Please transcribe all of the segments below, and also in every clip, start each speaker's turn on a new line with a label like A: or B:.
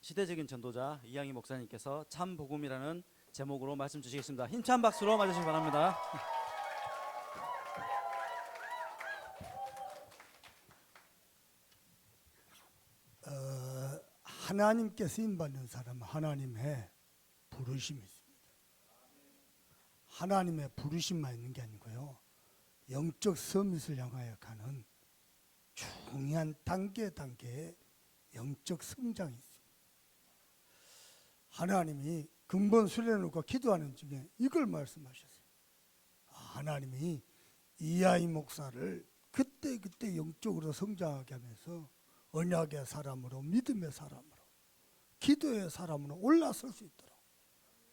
A: 시대적인 전도자 이양희 목사님께서 참 복음이라는 제목으로 말씀 주시겠습니다. 힘찬 박수로 맞으시기 바랍니다.
B: 하나님께 쓰임받는 사람은 하나님의 부르심이 있습니다. 하나님의 부르심만 있는 게 아니고요, 영적 서밋을 향하여 가는 중요한 단계의 영적 성장이 있습니다. 하나님이 근본 수련회과 기도하는 중에 이걸 말씀하셨어요. 하나님이 이하이 목사를 그때 영적으로 성장하게 하면서 언약의 사람으로, 믿음의 사람으로, 기도의 사람으로 올라설 수 있도록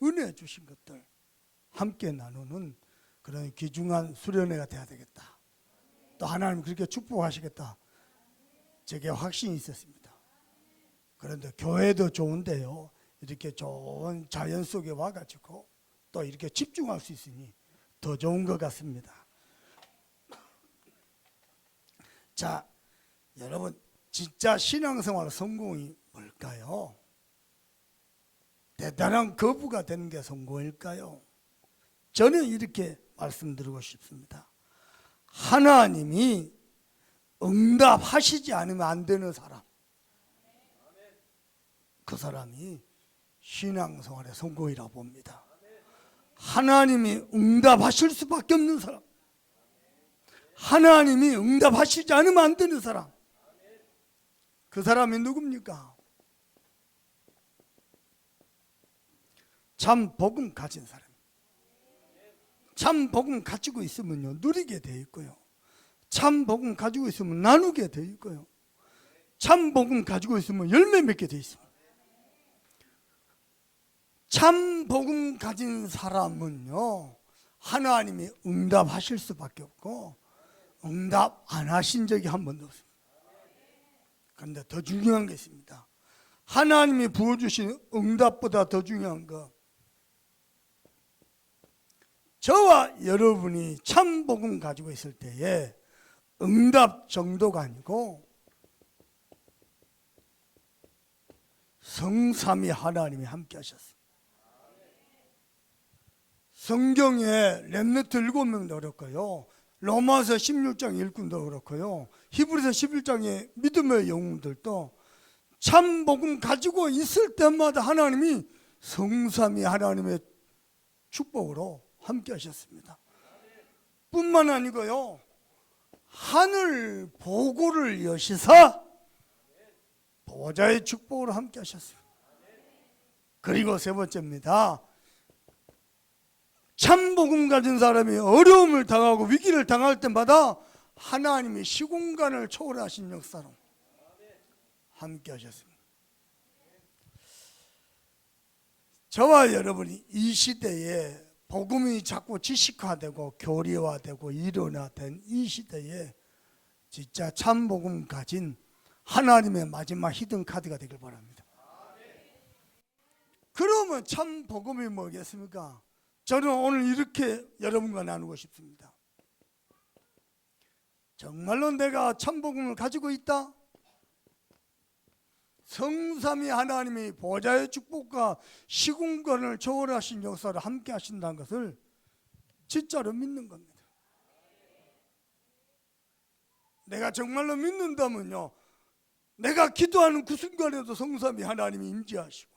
B: 은혜 주신 것들 함께 나누는 그런 귀중한 수련회가 돼야 되겠다. 또 하나님 그렇게 축복하시겠다. 제게 확신이 있었습니다. 그런데 교회도 좋은데요, 이렇게 좋은 자연 속에 와가지고 또 이렇게 집중할 수 있으니 더 좋은 것 같습니다. 자, 여러분, 진짜 신앙생활 성공이 뭘까요? 대단한 거부가 되는 게 성공일까요? 저는 이렇게 말씀드리고 싶습니다. 하나님이 응답하시지 않으면 안 되는 사람, 그 사람이 신앙생활의 성공이라고 봅니다. 하나님이 응답하실 수밖에 없는 사람, 하나님이 응답하시지 않으면 안 되는 사람, 그 사람이 누굽니까? 참 복음 가진 사람. 참 복음 가지고 있으면요, 누리게 돼 있고요, 참 복음 가지고 있으면 나누게 돼 있고요, 참 복음 가지고 있으면 열매 맺게 돼 있습니다. 참 복음 가진 사람은요, 하나님이 응답하실 수밖에 없고 응답 안 하신 적이 한 번도 없습니다. 그런데 더 중요한 게 있습니다. 하나님이 부어주신 응답보다 더 중요한 거, 저와 여러분이 참 복음 가지고 있을 때에 응답 정도가 아니고 성삼위 하나님이 함께 하셨습니다. 성경에 렘넌트 7명도 그렇고요, 로마서 16장 일꾼도 그렇고요, 히브리서 11장의 믿음의 영웅들도 참 복음 가지고 있을 때마다 하나님이 성삼위 하나님의 축복으로 함께 하셨습니다. 뿐만 아니고요, 하늘 보고를 여시사 보좌의 축복으로 함께 하셨습니다. 그리고 세 번째입니다. 참 복음 가진 사람이 어려움을 당하고 위기를 당할 때마다 하나님이 시공간을 초월하신 역사로 함께 하셨습니다. 저와 여러분이 이 시대에 복음이 자꾸 지식화되고 교리화되고 이론화된 이 시대에 진짜 참 복음 가진 하나님의 마지막 히든 카드가 되길 바랍니다. 그러면 참 복음이 뭐겠습니까? 저는 오늘 이렇게 여러분과 나누고 싶습니다. 정말로 내가 참 복음을 가지고 있다? 성삼위 하나님이 보좌의 축복과 시공간을 초월하신 역사를 함께 하신다는 것을 진짜로 믿는 겁니다. 내가 정말로 믿는다면요, 내가 기도하는 그 순간에도 성삼위 하나님이 임재하시고,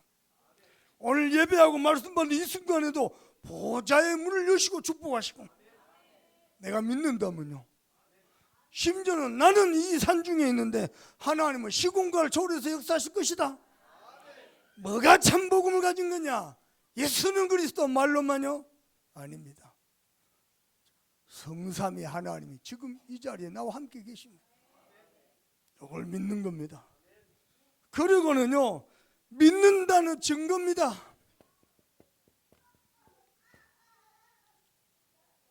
B: 오늘 예배하고 말씀 받는 이 순간에도 보좌의 문을 여시고 축복하시고, 내가 믿는다면요, 심지어는 나는 이 산 중에 있는데 하나님은 시공간을 초월해서 역사하실 것이다. 뭐가 참 복음을 가진 거냐? 예수는 그리스도 말로만요? 아닙니다. 성삼위 하나님이 지금 이 자리에 나와 함께 계십니다. 이걸 믿는 겁니다. 그리고는요, 믿는다는 증거입니다.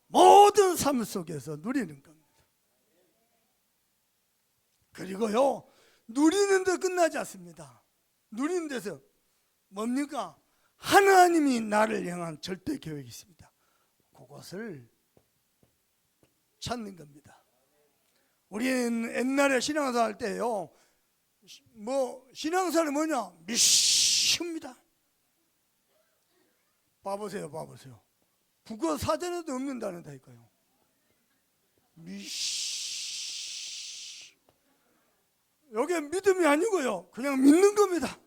B: 모든 삶 속에서 누리는 겁니다. 그리고요, 누리는 데 끝나지 않습니다. 누리는 데서 뭡니까? 하나님이 나를 향한 절대 계획이 있습니다. 그것을 찾는 겁니다. 우리는 옛날에 신앙생활 할 때요, 신앙생활이 뭐냐? 미십니다. 봐보세요. 국어 사전에도 없는다는다니까요. 미시. 이게 믿음이 아니고요. 그냥 믿는 겁니다.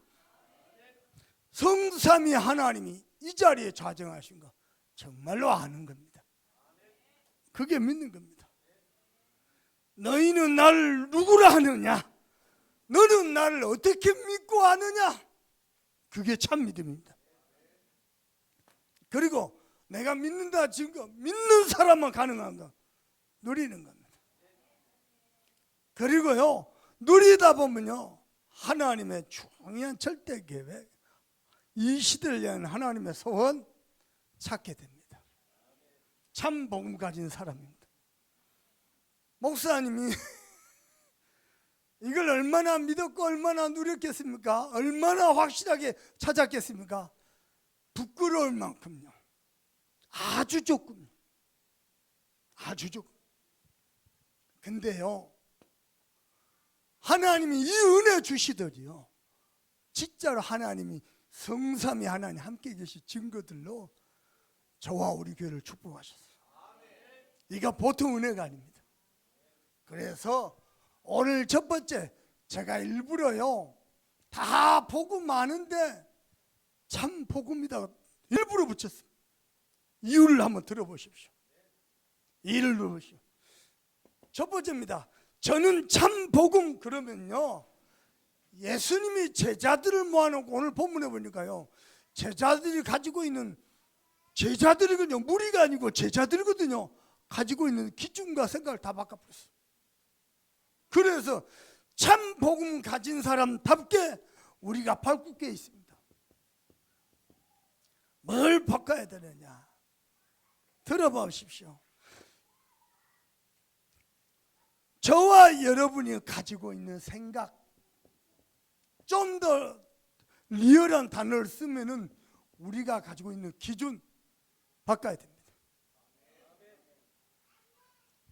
B: 성삼위 하나님이 이 자리에 좌정하신 거 정말로 아는 겁니다. 그게 믿는 겁니다. 너희는 나를 누구라 하느냐? 너는 나를 어떻게 믿고 아느냐? 그게 참 믿음입니다. 그리고 내가 믿는다 증거, 믿는 사람만 가능한 거 누리는 겁니다. 그리고요, 누리다 보면요, 하나님의 중요한 절대 계획, 이 시대를 위한 하나님의 소원 찾게 됩니다. 참 복음 가진 사람입니다. 목사님이 이걸 얼마나 믿었고 얼마나 누렸겠습니까? 얼마나 확실하게 찾았겠습니까? 부끄러울 만큼요. 아주 조금. 근데요, 하나님이 이 은혜 주시더니요, 진짜로 하나님이 성삼위 하나님 함께 계신 증거들로 저와 우리 교회를 축복하셨어요. 이거 보통 은혜가 아닙니다. 그래서 오늘 첫 번째, 제가 일부러요, 다 복음 많은데 참 복음이다 일부러 붙였어요. 이유를 한번 들어보십시오. 이유를 들어보십시오. 첫 번째입니다. 저는 참 복음 그러면요, 예수님이 제자들을 모아놓고 오늘 본문에 보니까요, 제자들이 가지고 있는, 제자들이거든요, 무리가 아니고 제자들이거든요, 가지고 있는 기준과 생각을 다 바꿔버렸어요. 그래서 참 복음 가진 사람답게 우리가 발굽게 있습니다. 뭘 바꿔야 되느냐? 들어보십시오. 저와 여러분이 가지고 있는 생각, 좀 더 리얼한 단어를 쓰면은 우리가 가지고 있는 기준 바꿔야 됩니다.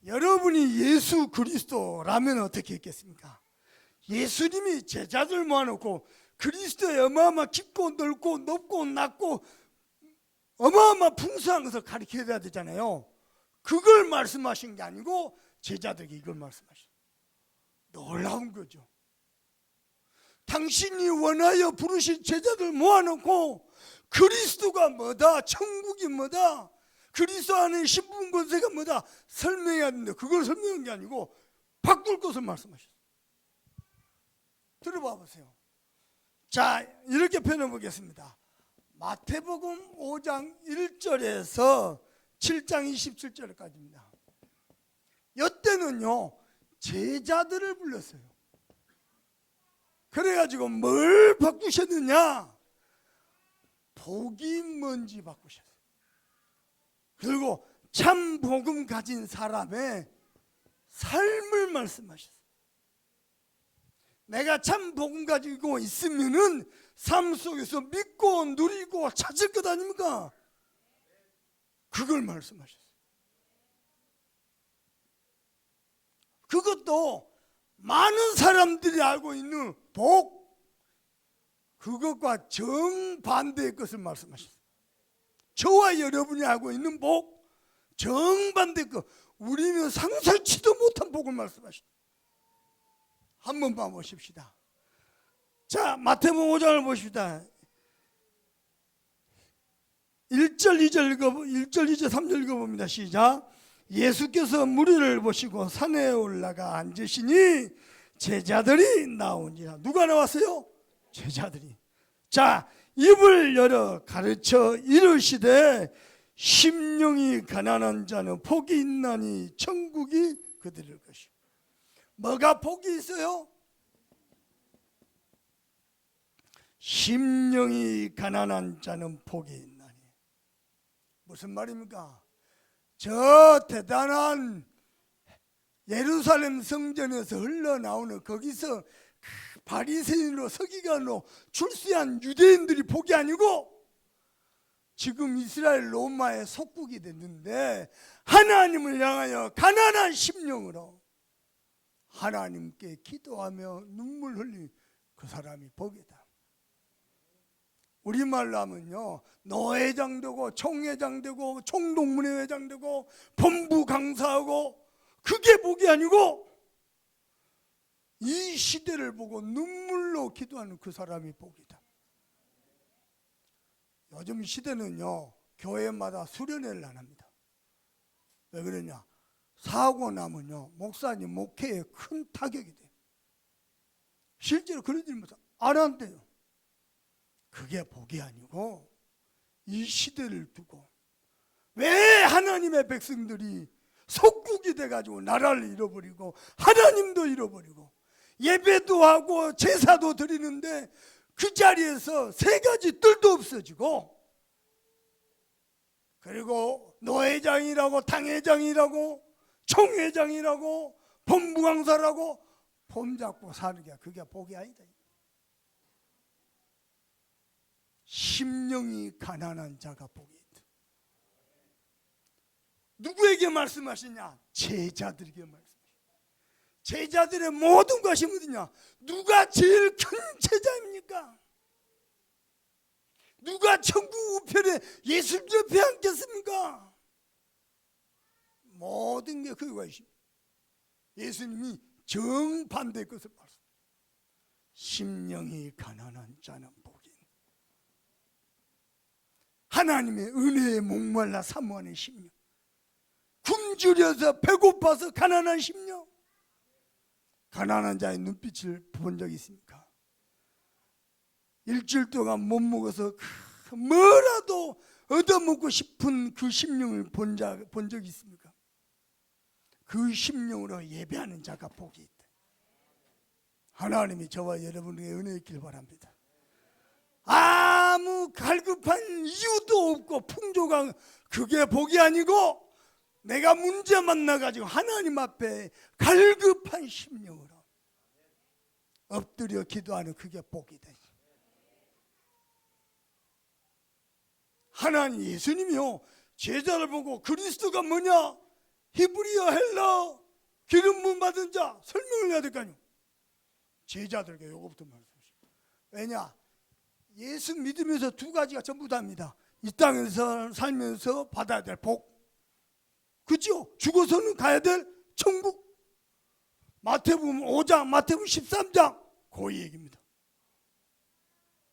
B: 여러분이 예수 그리스도라면 어떻게 했겠습니까? 예수님이 제자들 모아놓고 그리스도의 어마어마 깊고 넓고 높고 낮고 어마어마 풍성한 것을 가르쳐야 되잖아요. 그걸 말씀하신 게 아니고 제자들에게 이걸 말씀하셨어요. 놀라운 거죠. 당신이 원하여 부르신 제자들 모아놓고 그리스도가 뭐다, 천국이 뭐다, 그리스도 안에 신분 권세가 뭐다 설명해야 되는데 그걸 설명한 게 아니고 바꿀 것을 말씀하셨어요. 들어봐 보세요. 자, 이렇게 표현해 보겠습니다. 마태복음 5장 1절에서 7장 27절까지입니다. 이때는요, 제자들을 불렀어요. 그래가지고 뭘 바꾸셨느냐? 복이 뭔지 바꾸셨어요. 그리고 참 복음 가진 사람의 삶을 말씀하셨어요. 내가 참 복음 가지고 있으면은 삶 속에서 믿고 누리고 찾을 것 아닙니까? 그걸 말씀하셨어요. 그것도 많은 사람들이 알고 있는 복, 그것과 정반대의 것을 말씀하셨어요. 저와 여러분이 알고 있는 복, 정반대의 것, 우리는 상상치도 못한 복을 말씀하셨어요. 한번 봐보십시다. 자, 마태복음 5장을 보십시다. 1절 2절 3절 읽어봅니다. 시작. 예수께서 무리를 보시고 산에 올라가 앉으시니 제자들이 나오니라. 누가 나왔어요? 제자들이. 자, 입을 열어 가르쳐 이르시되 심령이 가난한 자는 복이 있나니 천국이 그들일 것이요. 뭐가 복이 있어요? 심령이 가난한 자는 복이 있나니. 무슨 말입니까? 저 대단한 예루살렘 성전에서 흘러나오는 거기서 바리새인으로 서기관으로 출세한 유대인들이 복이 아니고 지금 이스라엘 로마의 속국이 됐는데 하나님을 향하여 가난한 심령으로 하나님께 기도하며 눈물 흘린 그 사람이 복이다. 우리말로 하면요, 노회장 되고 총회장 되고 총동문회장 되고 본부 강사하고, 그게 복이 아니고 이 시대를 보고 눈물로 기도하는 그 사람이 복이다. 요즘 시대는요, 교회마다 수련회를 안 합니다. 왜 그러냐? 사고 나면요, 목사님 목회에 큰 타격이 돼요. 실제로 그런 일이 안 한대요. 그게 복이 아니고 이 시대를 두고 왜 하나님의 백성들이 속국이 돼가지고 나라를 잃어버리고 하나님도 잃어버리고 예배도 하고 제사도 드리는데 그 자리에서 세 가지 뜰도 없어지고, 그리고 노회장이라고 당회장이라고 총회장이라고 본부강사라고 폼 잡고 사는 게 그게 복이 아니다. 심령이 가난한 자가 복이 있다. 누구에게 말씀하시냐? 제자들에게 말씀하시냐. 제자들의 모든 것이 뭐냐? 누가 제일 큰 제자입니까? 누가 천국 우편에 예수님 옆에 앉겠습니까? 모든 게 그것입니다. 예수님이 정반대의 것을 말씀합니다. 심령이 가난한 자는 복이, 하나님의 은혜에 목말라 사모하는 심령, 굶주려서 배고파서 가난한 심령. 가난한 자의 눈빛을 본 적이 있습니까? 일주일 동안 못 먹어서 뭐라도 얻어먹고 싶은 그 심령을 본 적이 있습니까? 그 심령으로 예배하는 자가 복이 있다. 하나님이 저와 여러분에게 은혜 있길 바랍니다. 아무 갈급한 이유도 없고 풍조가, 그게 복이 아니고 내가 문제 만나가지고 하나님 앞에 갈급한 심령으로 엎드려 기도하는, 그게 복이다. 하나님, 예수님이요, 제자를 보고 그리스도가 뭐냐? 히브리어, 헬라, 기름 부음 받은 자, 설명을 해야 될 거 아니에요. 제자들에게 요거부터 말씀하십니다. 왜냐? 예수 믿으면서 두 가지가 전부 다입니다. 이 땅에서 살면서 받아야 될 복, 그죠? 죽어서는 가야 될 천국. 마태복음 5장, 마태복음 13장, 그 얘기입니다.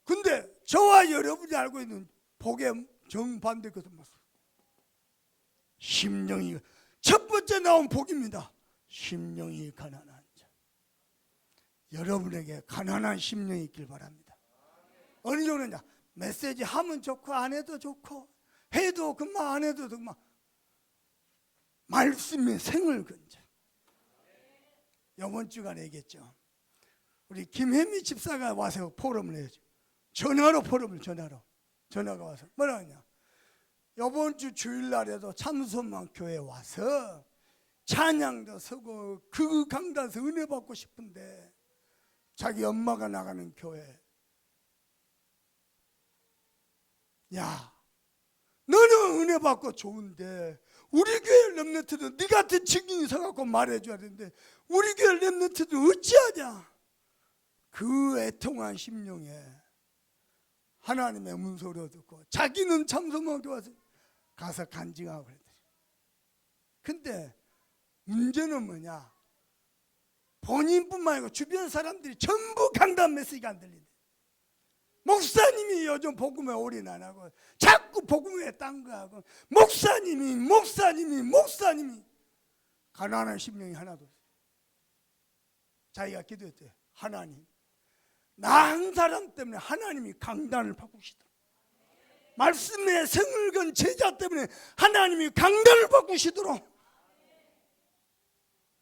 B: 근데 저와 여러분이 알고 있는 복의 정반대 것은 무슨? 심령이, 첫 번째 나온 복입니다. 심령이 가난한 자. 여러분에게 가난한 심령이 있길 바랍니다. 어느 정도냐? 메시지 하면 좋고 안 해도 좋고, 해도 그만 안 해도 그만, 말씀의 생을 건져. 이번 주간에 얘기했죠. 우리 김혜미 집사가 와서 포럼을 해야죠. 전화로 포럼을, 전화가 와서 뭐라 하냐? 이번 주 주일날에도 참소만 교회 와서 찬양도 서고 그 강단에서 은혜 받고 싶은데 자기 엄마가 나가는 교회, 야, 너는 은혜 받고 좋은데 우리 교회 렘넌트도 네 같은 증인이 서갖고 말해줘야 되는데 우리 교회 렘넌트도 어찌하냐? 그 애통한 심령에 하나님의 문소리를 듣고 자기는 참소만 교회 가서 간증하고 그랬더니, 근데 문제는 뭐냐? 본인뿐만 아니고 주변 사람들이 전부 강단 메시지가 안 들린대. 목사님이 요즘 복음에 올인 안 하고 자꾸 복음에 딴 거 하고, 목사님이 가난한 심령이 하나도 없어요. 자기가 기도했대요. 하나님, 나 한 사람 때문에 하나님이 강단을 바꾸시다. 말씀에 성을 건 제자 때문에 하나님이 강단을 바꾸시도록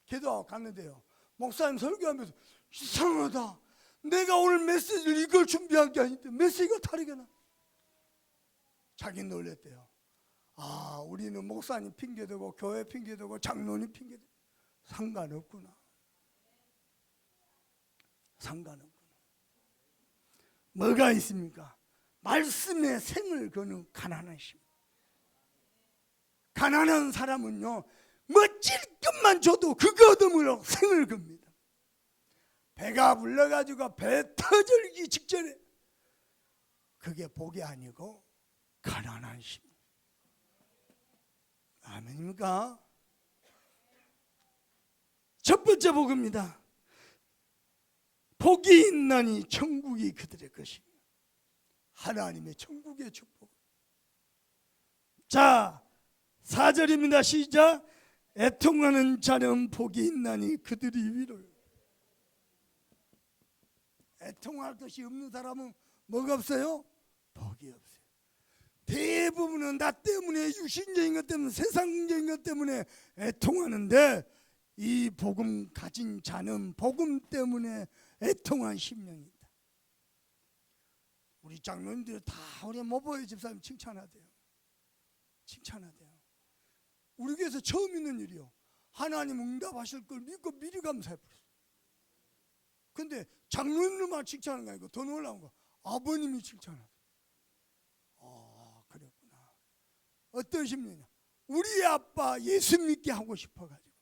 B: 기도하고 갔는데요, 목사님 설교하면서 이상하다, 내가 오늘 메시지를 이걸 준비한 게 아닌데 메시지가 다르게 나. 자기 놀랬대요. 아, 우리는 목사님 핑계대고 교회 핑계대고 장로님 핑계대고 상관없구나. 상관없구나. 뭐가 있습니까? 말씀에 생을 거는 가난한 심. 가난한 사람은요, 멋질 것만 줘도 그거 얻으므로 생을 겁니다. 배가 불러가지고 배 터질기 직전에 그게 복이 아니고 가난한 심령. 아멘입니까? 첫 번째 복입니다. 복이 있나니 천국이 그들의 것이며. 하나님의 천국의 축복. 자, 4절입니다. 시작. 애통하는 자는 복이 있나니 그들이 위로를. 애통할 것이 없는 사람은 뭐가 없어요? 복이 없어요. 대부분은 나 때문에, 육신적인 것 때문에, 세상적인 것 때문에 애통하는데, 이 복음 가진 자는 복음 때문에 애통한 심령이다. 우리 장로님들 다 우리 모보의 집사님 칭찬하대요. 칭찬하대요. 우리 교회에서 처음 있는 일이요. 하나님 응답하실 걸 믿고 미리 감사해버렸어요. 근데 장로님들만 칭찬하는 거 아니고 더 놀라운 거 아버님이 칭찬하세요. 아, 그랬구나. 어떤 심령이냐? 우리 아빠 예수 믿게 하고 싶어가지고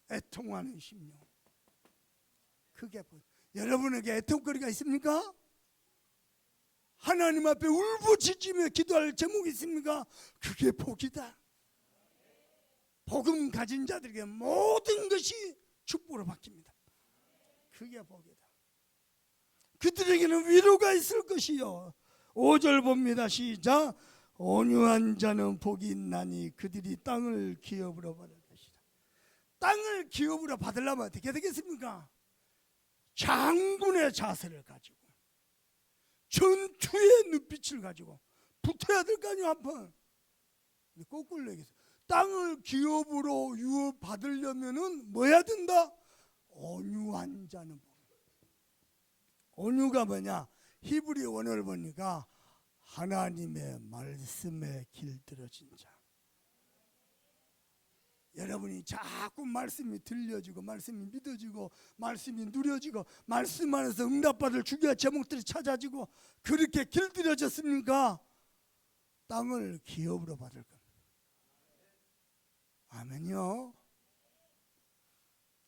B: 애통하는 심령. 그게 여러분에게 애통거리가 있습니까? 하나님 앞에 울부짖으며 기도할 제목이 있습니까? 그게 복이다. 복음 가진 자들에게 모든 것이 축복으로 바뀝니다. 그게 복이다. 그들에게는 위로가 있을 것이요. 5절 봅니다. 시작. 온유한 자는 복이 있나니 그들이 땅을 기업으로 받을 것이다. 땅을 기업으로 받으려면 어떻게 되겠습니까? 장군의 자세를 가지고 전투의 눈빛을 가지고 붙어야 될 거 아니에요. 한번 거꾸로 얘기해서 땅을 기업으로 유업받으려면은 뭐 해야 된다? 온유한 자는 복. 온유가 뭐냐? 히브리 원어를 보니까 하나님의 말씀에 길들여진 자. 여러분이 자꾸 말씀이 들려지고 말씀이 믿어지고 말씀이 누려지고 말씀 안에서 응답받을 중요한 제목들이 찾아지고 그렇게 길들여졌습니까? 땅을 기업으로 받을 겁니다. 아멘요.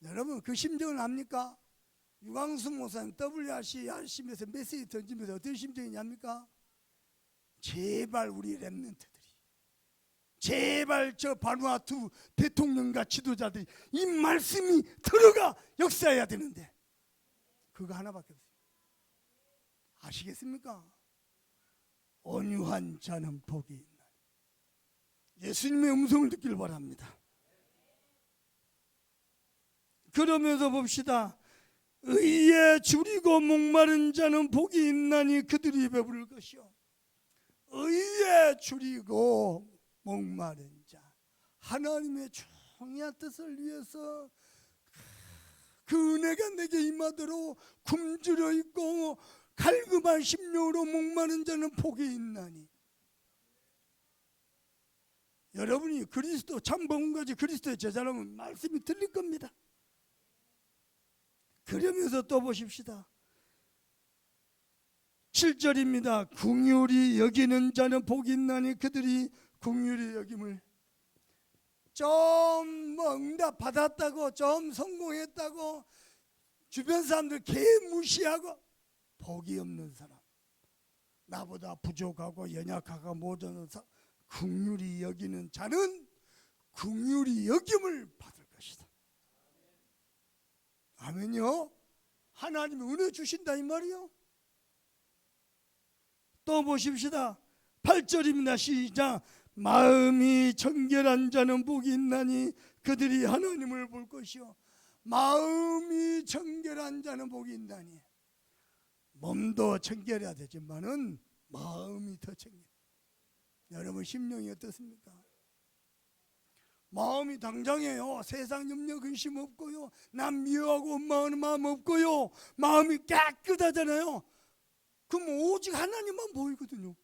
B: 여러분 그 심정을 압니까? 유광수 목사님 WRC에서 메시지 던지면서 어떤 심정이냐입니까? 제발 우리 렘넌트들이, 제발 저 바누아투 대통령과 지도자들이 이 말씀이 들어가 역사해야 되는데 그거 하나밖에 없어요. 아시겠습니까? 온유한 자는 복이 있나니. 예수님의 음성을 듣길 바랍니다. 그러면서 봅시다. 의에 줄이고 목마른 자는 복이 있나니 그들이 배부를 것이요. 의에 줄이고 목마른 자, 하나님의 총이한 뜻을 위해서 그 은혜가 내게 임하도록 굶주려 있고 갈급한 심령으로 목마른 자는 복이 있나니. 여러분이 그리스도 참 복음까지 그리스도의 제자라면 말씀이 들릴 겁니다. 그러면서 또 보십시다. 7절입니다. 긍휼히 여기는 자는 복이 있나니 그들이 긍휼히 여김을. 좀 뭐 응답 받았다고, 좀 성공했다고 주변 사람들 개무시하고 복이 없는 사람, 나보다 부족하고 연약하고 모자란 사람, 긍휼히 여기는 자는 긍휼히 여김을 받을 것이다. 아멘요. 하나님이 은혜 주신다 이 말이요. 또 보십시다. 8절입니다. 시작. 마음이 청결한 자는 복이 있나니 그들이 하나님을 볼 것이요. 마음이 청결한 자는 복이 있나니. 몸도 청결해야 되지만은 마음이 더 청결. 여러분 심령이 어떻습니까? 마음이 당장에요. 세상 염려 근심 없고요. 남 미워하고 원망하는 마음 없고요. 마음이 깨끗하잖아요. 그럼 오직 하나님만 보이거든요.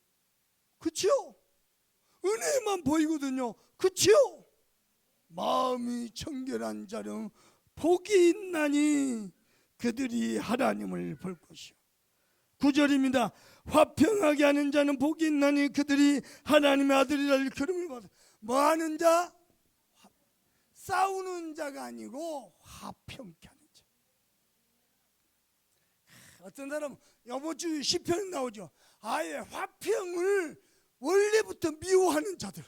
B: 그치요? 은혜만 보이거든요. 그치요? 마음이 청결한 자는 복이 있나니 그들이 하나님을 볼 것이요. 9절입니다. 화평하게 하는 자는 복이 있나니 그들이 하나님의 아들이라 일컬음을 받아. 뭐 하는 자? 싸우는 자가 아니고 화평케 하는 자. 어떤 사람은 이번 주 시편 나오죠. 아예 화평을 원래부터 미워하는 자들,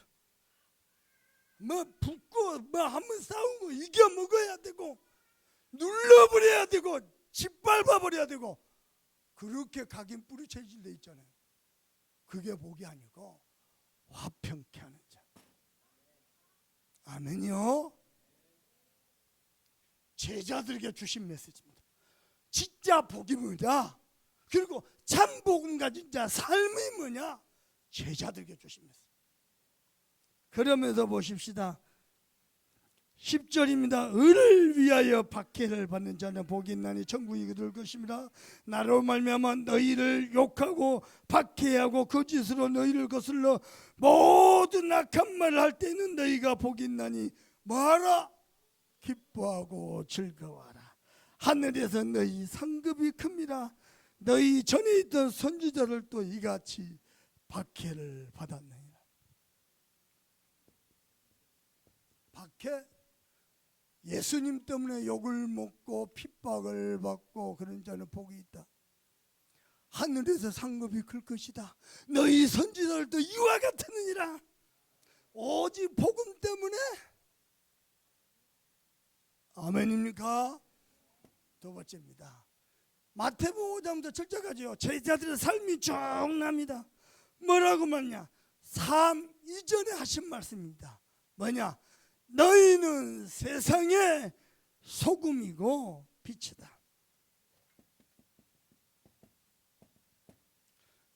B: 뭐 붙고 뭐 한번 싸우고 이겨 먹어야 되고 눌러버려야 되고 짓밟아 버려야 되고 그렇게 각인 뿌리쳐질 데 있잖아요. 그게 복이 아니고 화평케 하는 자. 아멘이요. 제자들에게 주신 메시지입니다. 진짜 복이 뭐냐? 그리고 참 복음 가진 자 삶이 뭐냐? 제자들에게 주신 메시지. 그러면서 보십시다. 10절입니다. 을을 위하여 박해를 받는 자는 복이 있나니 천국이 그들 것입니다. 나로 말미암아 너희를 욕하고 박해하고 거짓으로 너희를 거슬러 모든 악한 말을 할 때는 너희가 복이 있나니 뭐하라? 기뻐하고 즐거워하라. 하늘에서 너희 상급이 큽니다. 너희 전에 있던 선지자를 또 이같이 박해를 받았느니라. 박해? 예수님 때문에 욕을 먹고 핍박을 받고 그런 자는 복이 있다. 하늘에서 상급이 클 것이다. 너희 선지자들도 이와 같으느니라. 오직 복음 때문에. 아멘입니까? 두 번째입니다. 마태복음 5장부터 7절까지요. 제자들의 삶이 쭉 납니다. 뭐라고 말냐? 삶 이전에 하신 말씀입니다. 뭐냐? 너희는 세상의 소금이고 빛이다.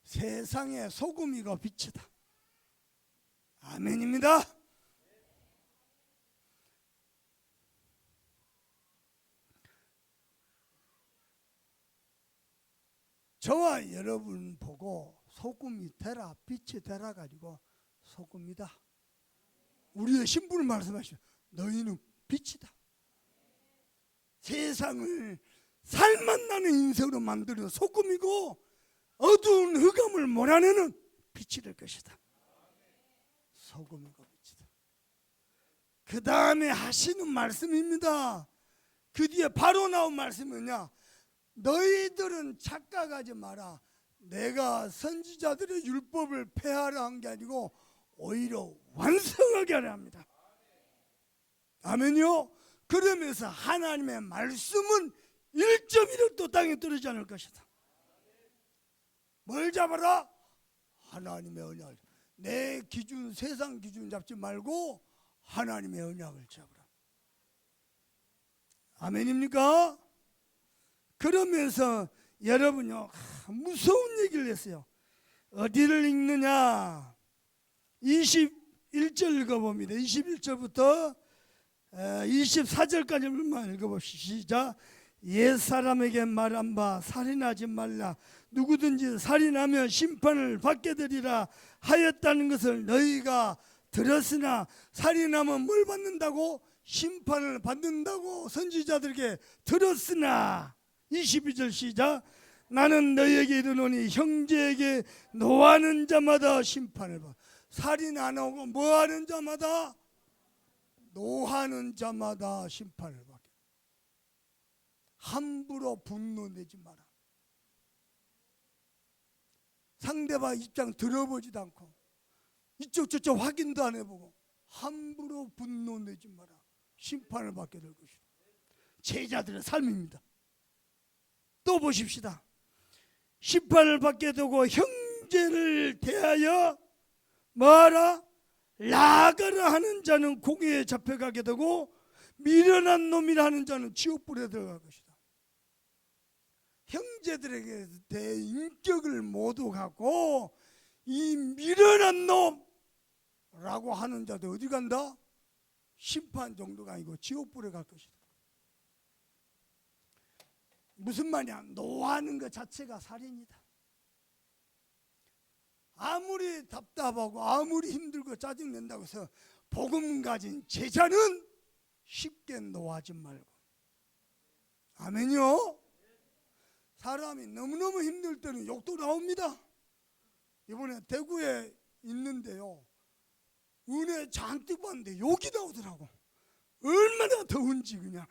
B: 세상의 소금이고 빛이다. 아멘입니다. 저와 여러분 보고 소금이 되라, 빛이 되라 가지고 소금이다. 우리의 신부를 말씀하시죠. 너희는 빛이다. 세상을 살맛 나는 인생으로 만드는 소금이고 어두운 흑암을 몰아내는 빛이 될 것이다. 소금이고 빛이다. 그 다음에 하시는 말씀입니다. 그 뒤에 바로 나온 말씀이 뭐냐? 너희들은 착각하지 마라. 내가 선지자들의 율법을 폐하라 한 게 아니고 오히려 완성하게 하려 합니다. 아멘요. 그러면서 하나님의 말씀은 1.1도 땅에 떨어지지 않을 것이다. 뭘 잡아라? 하나님의 언약을. 내 기준, 세상 기준 잡지 말고 하나님의 언약을 잡으라. 아멘입니까? 그러면서 여러분요, 무서운 얘기를 했어요. 어디를 읽느냐? 21절 읽어봅니다. 21절부터 24절까지만 읽어봅시다. 옛사람에게 말한 바 살인하지 말라. 누구든지 살인하면 심판을 받게 되리라 하였다는 것을 너희가 들었으나 살인하면 뭘 받는다고? 심판을 받는다고 선지자들에게 들었으나 22절 시작. 나는 너희에게 이르노니 형제에게 노하는 자마다 심판을 받아. 살인 안 하고 뭐 하는 자마다? 노하는 자마다 심판을 받게. 함부로 분노내지 마라. 상대방 입장 들어보지도 않고 이쪽 저쪽 확인도 안 해보고 함부로 분노내지 마라. 심판을 받게 될 것이다. 제자들의 삶입니다. 또 보십시다. 심판을 받게 되고 형제를 대하여 뭐하라? 나가라 하는 자는 공회에 잡혀가게 되고 미련한 놈이라 하는 자는 지옥불에 들어갈 것이다. 형제들에게 대해 인격을 모두 갖고 이 미련한 놈라고 하는 자도 어디 간다? 심판 정도가 아니고 지옥불에 갈 것이다. 무슨 말이야? 노하는 것 자체가 살인이다. 아무리 답답하고 아무리 힘들고 짜증낸다고 해서 복음 가진 제자는 쉽게 노하지 말고. 아멘요. 사람이 너무너무 힘들 때는 욕도 나옵니다. 이번에 대구에 있는데요, 은혜 잔뜩 봤는데 욕이 나오더라고. 얼마나 더운지. 그냥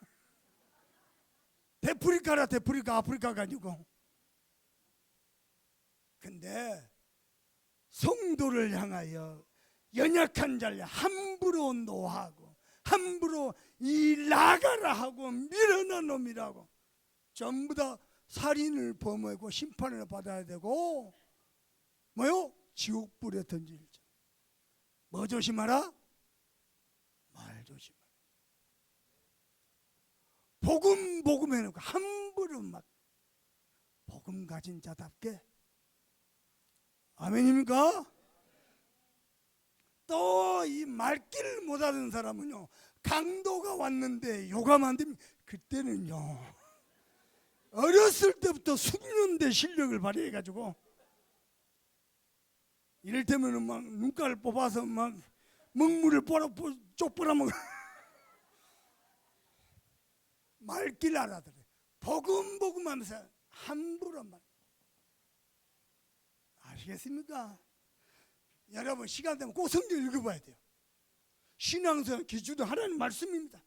B: 데프리카라 데프리카, 아프리카가 아니고 근데 성도를 향하여 연약한 자를 함부로 노하고 함부로 이 나가라 하고 밀어넣은 놈이라고 전부 다 살인을 범하고 심판을 받아야 되고 뭐요? 지옥불에 던질지. 뭐 조심하라? 말 조심하라. 복음 해놓고 함부로 막 복음 가진 자답게. 아멘입니까? 또 이 말귀를 못하는 사람은요, 강도가 왔는데 요감 안 되면 그때는요 어렸을 때부터 숙련된 실력을 발휘해가지고 이를테면 막 눈깔 뽑아서 막 먹물을 쪽 빨아먹어. 말귀를 알아들어. 복음 하면서 함부로 말. 아시겠습니까? 여러분 시간 되면 꼭 성경 읽어봐야 돼요. 신앙생활 기준도 하나님 말씀입니다.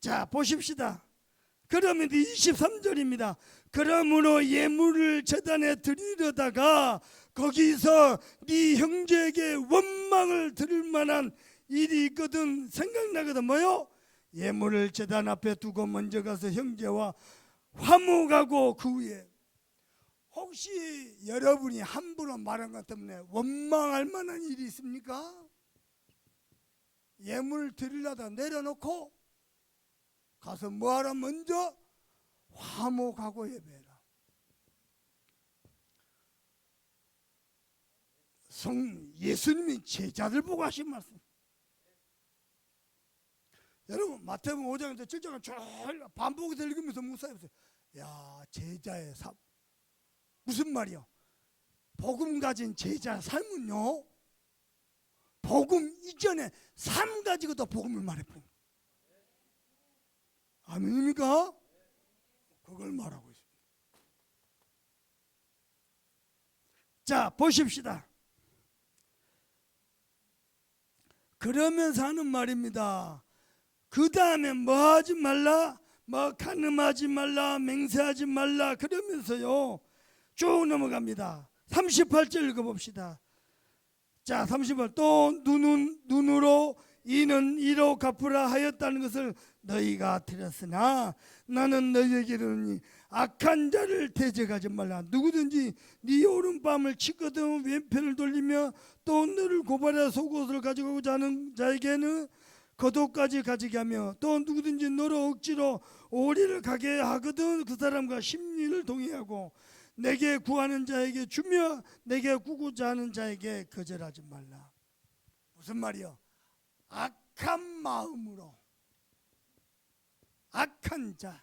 B: 자 보십시다. 그러면 23절입니다. 그러므로 예물을 제단에 드리려다가 거기서 네 형제에게 원망을 들을 만한 일이 있거든 생각나거든. 뭐요? 예물을 제단 앞에 두고 먼저 가서 형제와 화목하고 그 후에 혹시 여러분이 함부로 말한 것 때문에 원망할 만한 일이 있습니까? 예물 드리려다 내려놓고 가서 뭐하라? 먼저 화목하고 예배해라. 예수님이 제자들 보고 하신 말씀. 여러분 마태복음 5장에서 7장을 쭉 반복해서 읽으면서 묵상해보세요. 야, 제자의 삶 무슨 말이요? 복음 가진 제자 삶은요, 복음 이전에 삶 가지고도 복음을 말해버린 거예요. 아멘입니까? 그걸 말하고 있습니다. 자 보십시다. 그러면서 하는 말입니다. 그 다음에 뭐 하지 말라? 뭐 간음하지 말라, 맹세하지 말라 그러면서요 쭉 넘어갑니다. 38절 읽어봅시다. 자 38. 또 눈으로 이는 이로 갚으라 하였다는 것을 너희가 들었으나 나는 너희에게 이르노니 악한 자를 대적하지 말라. 누구든지 네 오른밤을 치거든 왼편을 돌리며 또 너를 고발해 속옷을 가지고자 하는 자에게는 겉옷까지 가지게 하며 또 누구든지 너를 억지로 오리를 가게 하거든 그 사람과 심리를 동의하고 내게 구하는 자에게 주며 내게 구고자 하는 자에게 거절하지 말라. 무슨 말이요? 악한 마음으로 악한 자,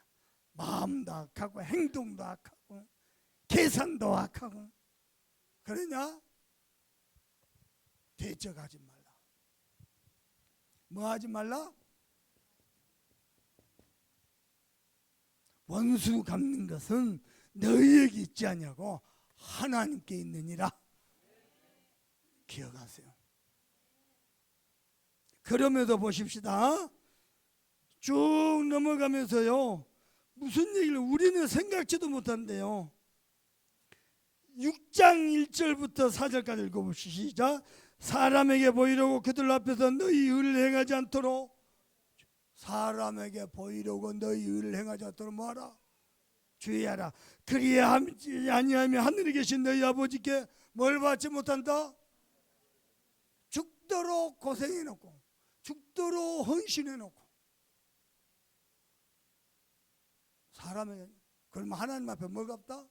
B: 마음도 악하고 행동도 악하고 계산도 악하고 그러냐? 대적하지 말라. 뭐 하지 말라? 원수 갚는 것은 너희에게 있지 않냐고 하나님께 있느니라. 기억하세요. 그럼에도 보십시다. 쭉 넘어가면서요 무슨 얘기를 우리는 생각지도 못한대요. 6장 1절부터 4절까지 읽어보시죠. 시작. 사람에게 보이려고 그들 앞에서 너희 의를 행하지 않도록, 사람에게 보이려고 너희 의를 행하지 않도록 뭐하라? 주의하라. 그리야 아니하면 하늘에 계신 너희 아버지께 뭘 받지 못한다? 죽도록 고생해놓고 죽도록 헌신해놓고 사람에게, 그러면 하나님 앞에 뭐가 없다?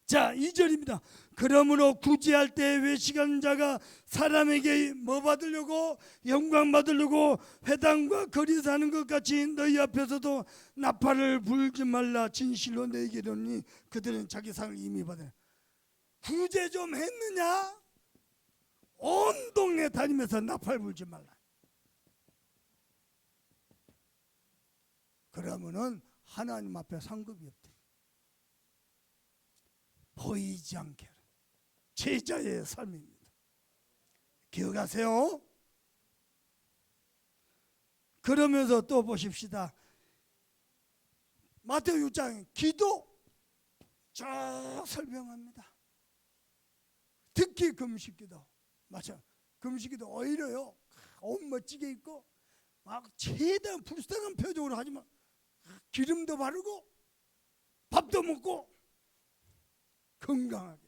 B: 자 2절입니다. 그러므로 구제할 때 외식하는 자가 사람에게 뭐 받으려고? 영광 받으려고 회당과 거리에서 하는 것 같이 너희 앞에서도 나팔을 불지 말라. 진실로 너희에게 이르노니 그들은 자기 상을 이미 받으라. 구제 좀 했느냐? 온 동네 다니면서 나팔 불지 말라. 그러면은 하나님 앞에 상급이 없대. 보이지 않게 제자의 삶입니다. 기억하세요? 그러면서 또 보십시다. 마태복음 6장 기도 쭉 설명합니다. 특히 금식기도 맞아. 금식기도 오히려요 옷 멋지게 입고 막 최대한 불쌍한 표정으로 하지만 기름도 바르고 밥도 먹고 건강하게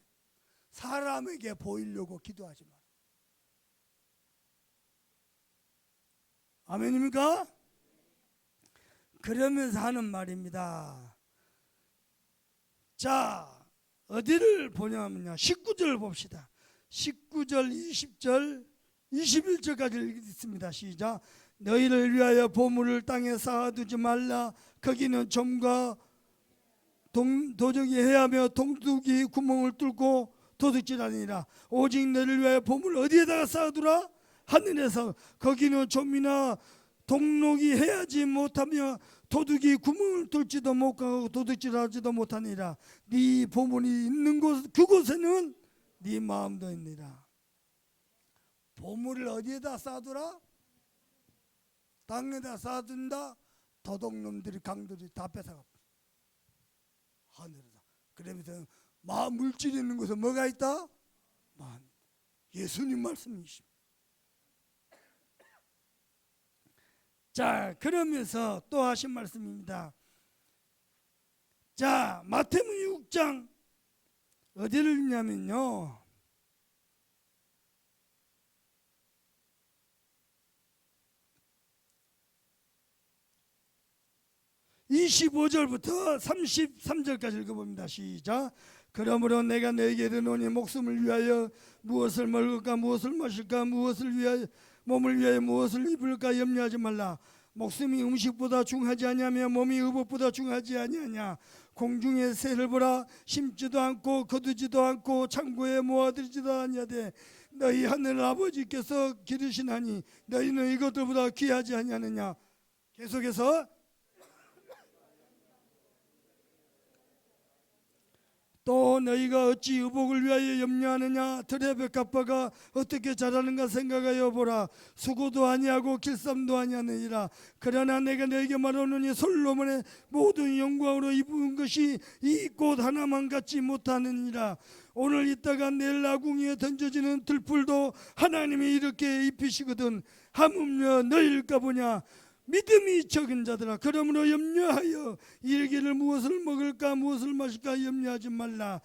B: 사람에게 보이려고 기도하지 마라. 아멘입니까? 그러면서 하는 말입니다. 자, 어디를 보냐면요 19절 봅시다. 19절 20절 21절까지 읽습니다. 시작. 너희를 위하여 보물을 땅에 쌓아두지 말라. 거기는 점과 도적이 해하며 동둑이 구멍을 뚫고 도둑질하니라. 오직 너희를 위하여 보물을 어디에다가 쌓아두라? 하늘에서. 거기는 좀이나 동록이 해하지 못하며 도둑이 구멍을 뚫지도 못하고 도둑질하지도 못하니라. 네 보물이 있는 곳 그곳에는 네 마음도 있니라. 보물을 어디에다 쌓아두라? 땅에다 쌓아둔다. 도둑놈들이 강들이 다 뺏어가 하늘에다. 그러면서 마음 물질이 있는 곳에 뭐가 있다? 마음. 예수님 말씀이십니다. 자, 그러면서 또 하신 말씀입니다. 자, 마태복음 6장 어디를 읽냐면요 25절부터 33절까지 읽어봅니다. 시작. 그러므로 내가 너에게 이르노니 목숨을 위하여 무엇을 먹을까 무엇을 마실까 무엇을 위하여 몸을 위하여 무엇을 입을까 염려하지 말라. 목숨이 음식보다 중하지 아니하며 몸이 의복보다 중하지 아니하냐. 공중의 새를 보라. 심지도 않고 거두지도 않고 창고에 모아들지도 아니하되 너희 하늘 아버지께서 기르시나니 너희는 이것들보다 귀하지 아니하느냐. 계속해서 또 너희가 어찌 의복을 위하여 염려하느냐. 들의 백합화가 어떻게 자라는가 생각하여 보라. 수고도 아니하고 길쌈도 아니하느니라. 그러나 내가 너에게 말하노니 솔로몬의 모든 영광으로 입은 것이 이 꽃 하나만 같지 못하느니라. 오늘 있다가 내일 아궁이에 던져지는 들풀도 하나님이 이렇게 입히시거든. 하물며 너희일까 보냐. 믿음이 적은 자들아, 그러므로 염려하여 이르기를 무엇을 먹을까 무엇을 마실까 염려하지 말라.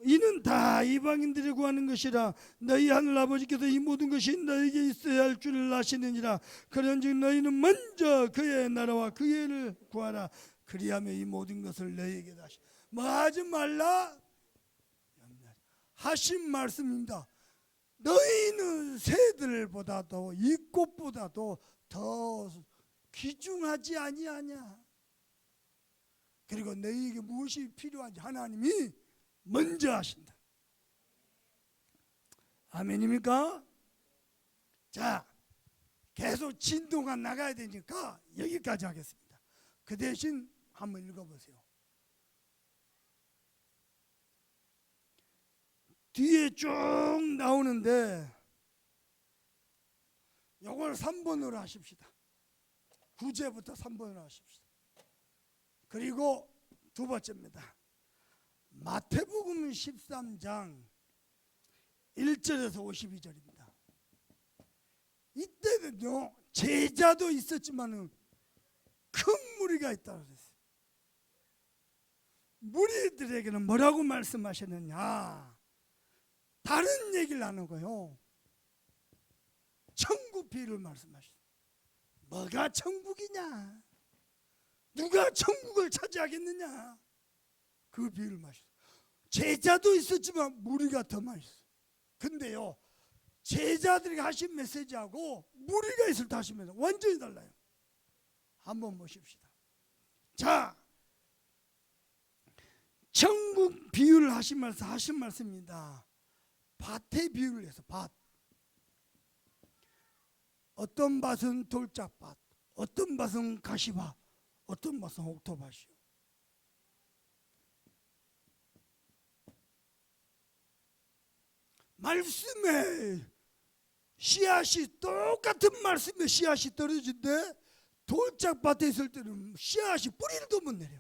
B: 이는 다 이방인들이 구하는 것이라. 너희 하늘 아버지께서 이 모든 것이 너에게 있어야 할 줄을 아시느니라. 그런즉 너희는 먼저 그의 나라와 그의 일을 구하라. 그리하면 이 모든 것을 너희에게 다시 뭐 하지 말라 하신 말씀입니다. 너희는 새들보다도 이 꽃보다도 더 귀중하지 아니하냐. 그리고 너희에게 무엇이 필요한지 하나님이 먼저 하신다. 아멘입니까? 자, 계속 진도가 나가야 되니까 여기까지 하겠습니다. 그 대신 한번 읽어보세요. 뒤에 쭉 나오는데 이걸 3번으로 하십시다. 9제부터 3번으로 하십시다. 그리고 두 번째입니다. 마태복음 13장 1절에서 52절입니다. 이때는요 제자도 있었지만은 큰 무리가 있다고 그랬어요. 무리들에게는 뭐라고 말씀하셨느냐? 다른 얘기를 안 하고요 천국 비유를 말씀하셨어요. 뭐가 천국이냐? 누가 천국을 차지하겠느냐? 그 비유를 마셨어요. 제자도 있었지만 무리가 더 많이 있어요. 근데요 제자들이 하신 메시지하고 무리가 있을 때 하신 메시지 완전히 달라요. 한번 보십시다. 자, 천국 비유를 하신 말씀입니다. 밭의 비유를 해서 밭. 어떤 밭은 돌짝밭, 어떤 밭은 가시밭, 어떤 밭은 옥토밭이요. 말씀에 씨앗이 똑같은 말씀에 씨앗이 떨어진데 돌짝밭에 있을 때는 씨앗이 뿌리도 못 내려.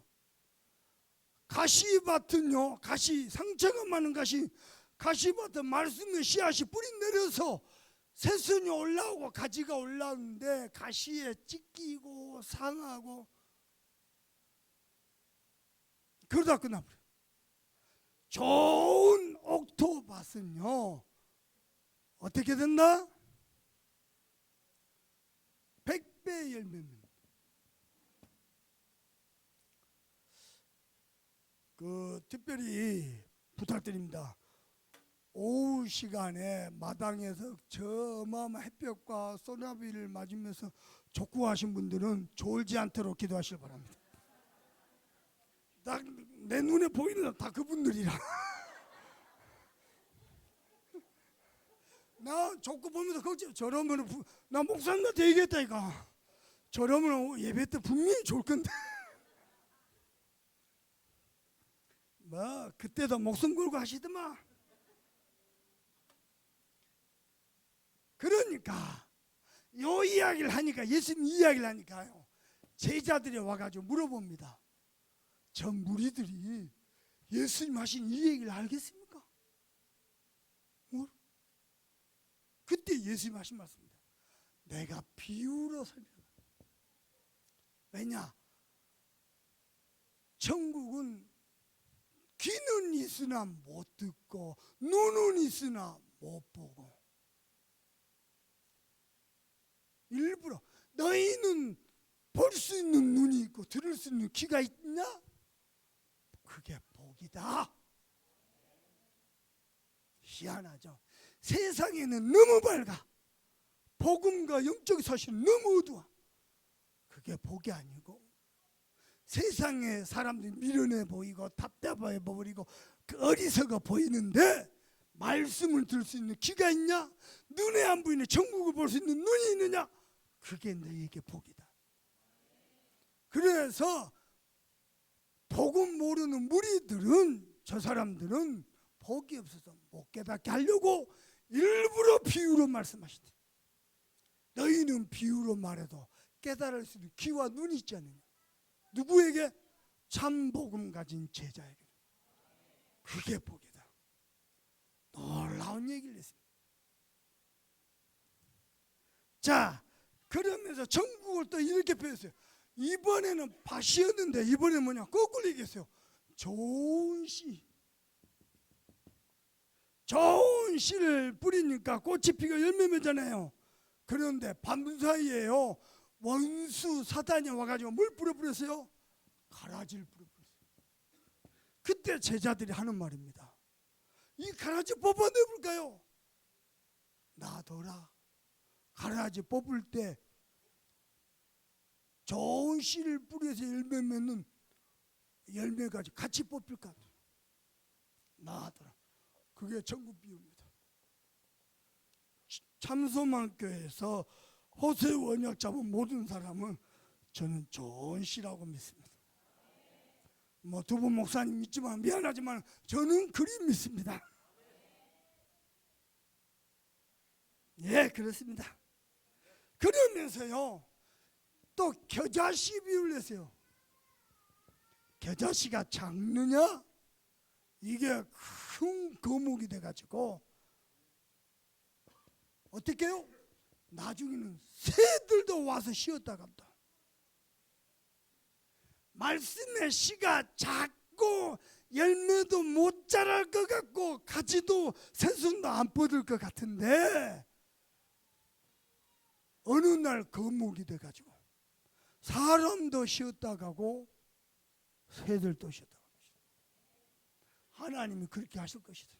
B: 가시밭은요, 가시, 상처가 많은 가시밭은 말씀의 씨앗이 뿌리 내려서 새순이 올라오고 가지가 올라오는데 가시에 찢기고 상하고 그러다 끝나버려요. 좋은 옥토밭은요 어떻게 된다? 100배 열매입니다. 특별히 부탁드립니다. 오후 시간에 마당에서 저 어마어마한 햇볕과 소나비를 맞으면서 족구하신 분들은 졸지 않도록 기도하시길 바랍니다. 내 눈에 보이는 건 다 그분들이라. 나 족구 보면서 걱정. 저러면 나 목사님한테 얘기했다니까. 저러면 예배 때 분명히 좋을 건데. 뭐 그때도 목숨 걸고 하시더만. 그러니까 요 이야기를 하니까, 예수님 이야기를 하니까요, 제자들이 와가지고 물어봅니다. 저 무리들이 예수님 하신 이 얘기를 알겠습니까? 그때 예수님 하신 말씀입니다. 내가 비유로 설명한다. 왜냐? 천국은 귀는 있으나 못 듣고 눈은 있으나 못 보고, 일부러 너희는 볼 수 있는 눈이 있고 들을 수 있는 귀가 있냐? 그게 복이다. 희한하죠. 세상에는 너무 밝아. 복음과 영적 사실은 너무 어두워. 그게 복이 아니고, 세상에 사람들이 미련해 보이고 답답해 보이고 어리석어 보이는데 말씀을 들을 수 있는 귀가 있냐? 눈에 안 보이는 천국을 볼 수 있는 눈이 있느냐? 그게 너희에게 복이다. 그래서 복음 모르는 무리들은, 저 사람들은 복이 없어서 못 깨닫게 하려고 일부러 비유로 말씀하시대. 너희는 비유로 말해도 깨달을 수 있는 귀와 눈이 있지 않느냐? 누구에게? 참 복음 가진 제자에게. 그게 복이다. 놀라운 얘기를 했습니다. 자, 그러면서 천국을 또 이렇게 표현했어요. 이번에는 밭이었는데 이번에는 뭐냐? 거꾸로 얘기했어요. 좋은 씨. 좋은 씨를 뿌리니까 꽃이 피고 열매 맺잖아요. 그런데 밤사이에요, 원수 사단이 와가지고 뭘 뿌려버렸어요? 가라지를 뿌려버렸어요. 그때 제자들이 하는 말입니다. 이 가라지 뽑아내볼까요? 놔둬라. 가라지 뽑을 때 좋은 씨를 뿌려서 열매 맺는 열매까지 같이 뽑힐까? 놔둬라. 그게 천국 비유입니다. 참소만 교회에서 호세 원약 잡은 모든 사람은 저는 좋은 씨라고 믿습니다. 뭐 두 분 목사님 믿지만 미안하지만 저는 그리 믿습니다. 예, 그렇습니다. 그러면서요, 또 겨자씨 비유를 했어요. 겨자씨가 작느냐? 이게 큰 거목이 돼가지고 어떻게 해요? 나중에는 새들도 와서 쉬었다 간다. 말씀의 씨가 작고 열매도 못 자랄 것 같고 가지도 새순도 안 뻗을 것 같은데 어느 날 거목이 돼가지고 사람도 쉬었다 가고 새들도 쉬었다 가고, 하나님이 그렇게 하실 것이다.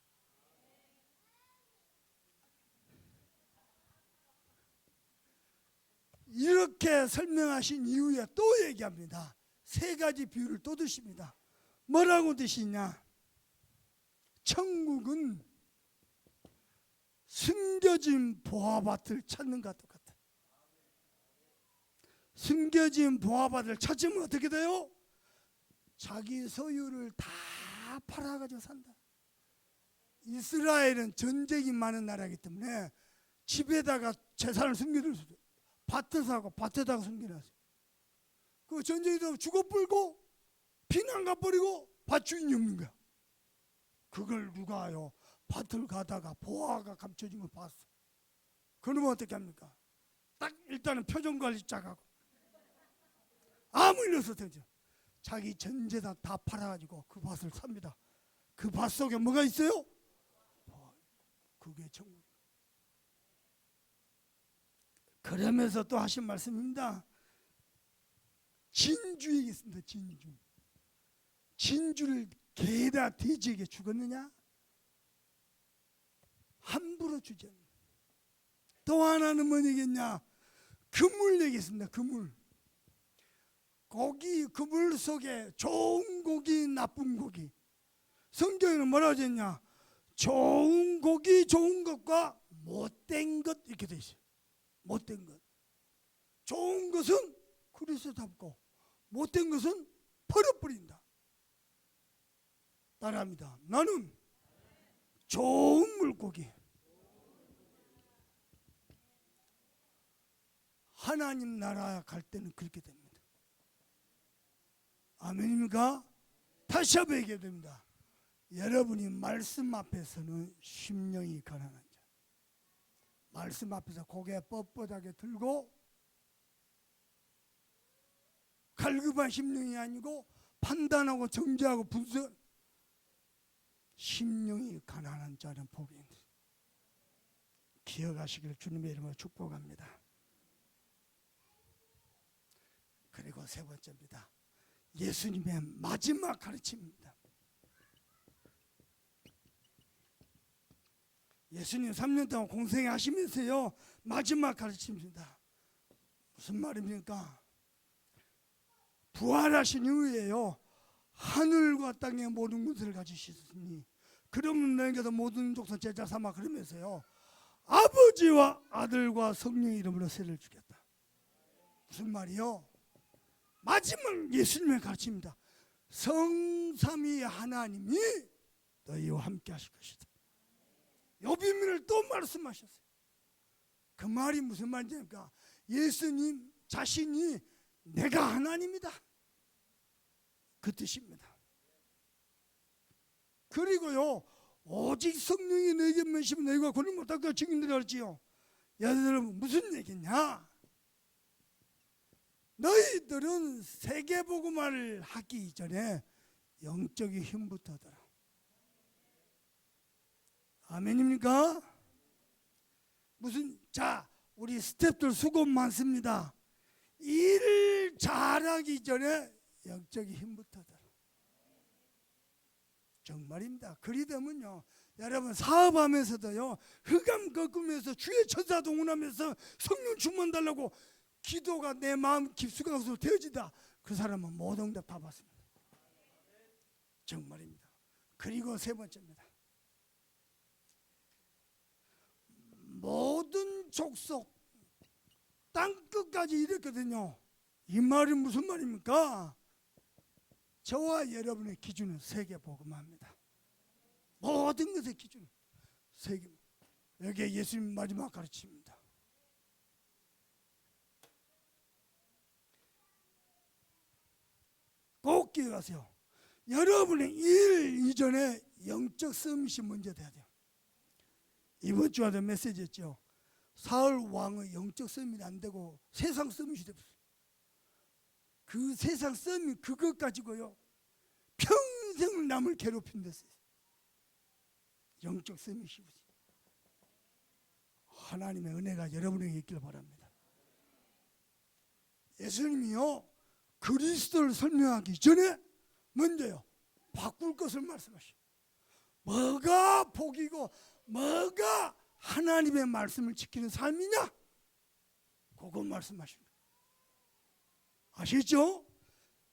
B: 이렇게 설명하신 이후에 또 얘기합니다. 세 가지 비유를 또 드십니다. 뭐라고 드시냐? 천국은 숨겨진 보화밭을 찾는 것과 똑같다. 숨겨진 보화밭을 찾으면 어떻게 돼요? 자기 소유를 다 팔아가지고 산다. 이스라엘은 전쟁이 많은 나라이기 때문에 집에다가 재산을 숨겨둘 수도, 밭을 사고 밭에다가 숨겨놨어요. 그 전쟁이 되면 죽어 불고 피난 가버리고 밭 주인이 없는 거야. 그걸 누가요? 밭을 가다가 보아가 감춰진 걸 봤어. 그러면 어떻게 합니까? 딱 일단은 표정 관리 짝하고 아무 일 없어도 되죠. 자기 전재산 다 팔아가지고 그 밭을 삽니다. 그 밭 속에 뭐가 있어요? 그게 천국. 그러면서 또 하신 말씀입니다. 진주에게 있습니다. 진주. 진주를 개다 돼지에게 주겠느냐? 함부로 주지 않는다. 또 하나는 뭐냐겠냐? 그물 얘기했습니다. 그물. 고기, 그물 속에 좋은 고기, 나쁜 고기. 성경에는 뭐라고 했냐? 좋은 고기, 좋은 것과 못된 것 이렇게 돼 있어요. 못된 것. 좋은 것은 그릇에 담고 못된 것은 버려버린다. 따라합니다. 나는 좋은 물고기. 하나님 나라 갈 때는 그렇게 됩니다. 아멘입니까? 다시 한번 얘기해야 됩니다. 여러분이 말씀 앞에서는 심령이 가난한 자. 말씀 앞에서 고개 뻣뻣하게 들고 갈급한 심령이 아니고 판단하고 정죄하고 분석. 심령이 가난한 자는 복이 있는. 기억하시기를 주님의 이름으로 축복합니다. 그리고 세 번째입니다. 예수님의 마지막 가르침입니다. 예수님 3년 동안 공생하시면서요 마지막 가르침입니다. 무슨 말입니까? 부활하신 이후에요 하늘과 땅의 모든 것을 가지셨으니 그러면 너희가 모든 족속 제자 삼아 그러면서요 아버지와 아들과 성령의 이름으로 세를 주겠다. 무슨 말이요? 마지막 예수님의 가르침입니다. 성삼위 하나님이 너희와 함께 하실 것이다. 이 비밀을 또 말씀하셨어요. 그 말이 무슨 말입니까? 예수님 자신이 내가 하나님이다. 그 뜻입니다. 그리고요 오직 성령이 너에게 면시면 너희가 권을 못할 것 증인들이 할지요. 여러분 무슨 얘기냐? 너희들은 세계복음화를 하기 이전에 영적인 힘부터 들어. 아멘입니까? 무슨 자 우리 스태프들 수고 많습니다. 일을 잘하기 전에 영적인 힘부터 들어. 정말입니다. 그리 되면요 여러분 사업하면서도요 흑암 꺾으면서 주의 천사 동원하면서 성령 충만 달라고 기도가 내 마음 깊숙하게 되어지다. 그 사람은 모든 응답 다 받습니다. 정말입니다. 그리고 세 번째입니다. 모든 족속 땅끝까지 이랬거든요. 이 말이 무슨 말입니까? 저와 여러분의 기준은 세계복음화입니다. 모든 것의 기준은 세계. 여기에 예수님 마지막 가르침입니다. 꼭 기억하세요. 여러분의 일 이전에 영적 서밋이 먼저 돼야 돼요. 이번 주에도 메시지였죠. 사울 왕의 영적 서밋이 안 되고 세상 서밋이 됐어요. 그 세상 서밋 그것 가지고요 평생을 남을 괴롭힌 데서 영적 서밋이 하나님의 은혜가 여러분에게 있기를 바랍니다. 예수님이요 그리스도를 설명하기 전에 먼저요 바꿀 것을 말씀하시오. 뭐가 복이고 뭐가 하나님의 말씀을 지키는 삶이냐? 그거 말씀하시는 거예요. 아시죠?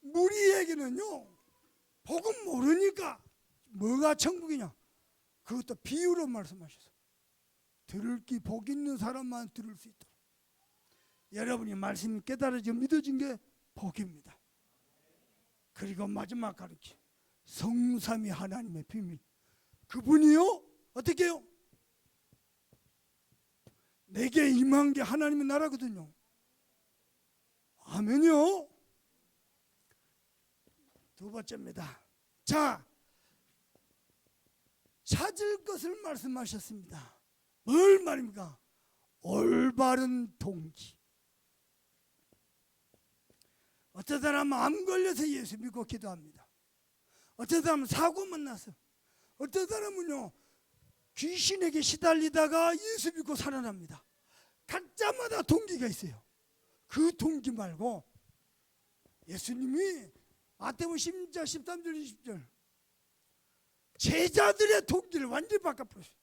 B: 무리에게는요 복음 모르니까 뭐가 천국이냐? 그것도 비유로 말씀하셔서 들을 귀 복 있는 사람만 들을 수 있도록 여러분이 말씀이 깨달아지고 믿어진 게 복입니다. 그리고 마지막 가르침 성삼위 하나님의 비밀 그분이요 어떻게 해요? 내게 임한 게 하나님의 나라거든요. 아멘요. 두 번째입니다. 자, 찾을 것을 말씀하셨습니다. 뭘 말입니까? 올바른 동기. 어떤 사람은 암 걸려서 예수 믿고 기도합니다. 어떤 사람은 사고만 나서, 어떤 사람은요 귀신에게 시달리다가 예수 믿고 살아납니다. 각자마다 동기가 있어요. 그 동기 말고 예수님이 마태복음 10장 13절 20절 제자들의 동기를 완전히 바꿔버렸어요.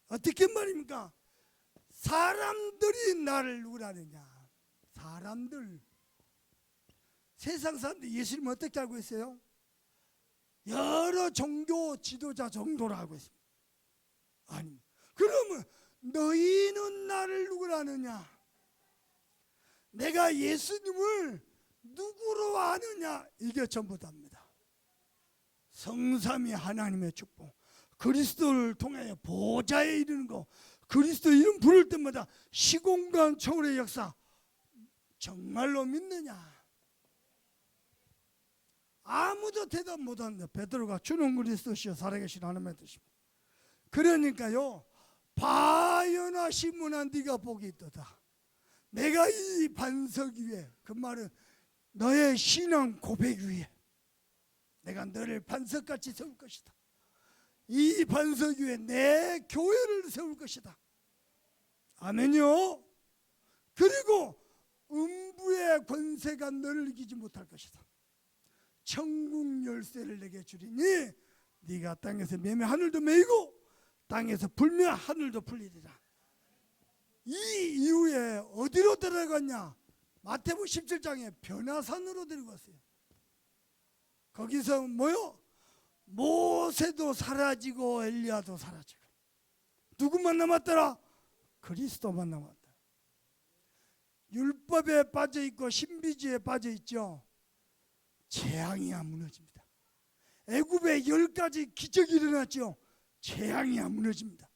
B: 어떻게 말입니까? 사람들이 나를 누구라느냐. 사람들, 세상 사람들이 예수님을 어떻게 알고 있어요? 여러 종교 지도자 정도로 알고 있습니다. 아니, 그러면 너희는 나를 누구라 아느냐? 내가 예수님을 누구로 아느냐? 이게 전부 답니다. 성삼위 하나님의 축복, 그리스도를 통하여 보좌에 이르는 거, 그리스도 이름 부를 때마다 시공간 초월의 역사, 정말로 믿느냐? 아무도 대답 못한다. 베드로가 주는 그리스도시여 살아계신 하나님의 뜻입니다. 그러니까요, 바요나 시몬아 네가 복이 있도다. 내가 이 반석 위에, 그 말은 너의 신앙 고백 위에 내가 너를 반석같이 세울 것이다. 이 반석 위에 내 교회를 세울 것이다. 아멘요. 그리고 음부의 권세가 너를 이기지 못할 것이다. 천국 열쇠를 내게 주리니 네가 땅에서 매매 하늘도 매이고 땅에서 불며 하늘도 풀리리라. 이 이후에 어디로 들어갔냐? 마태복음 17장에 변화산으로 데리고 왔어요. 거기서 뭐요? 모세도 사라지고 엘리야도 사라지고 누구만 남았더라? 그리스도만 남았다. 율법에 빠져있고 신비주의에 빠져있죠. 재앙이야 무너집니다. 애굽에 10가지 기적이 일어났죠. 재앙이야 무너집니다.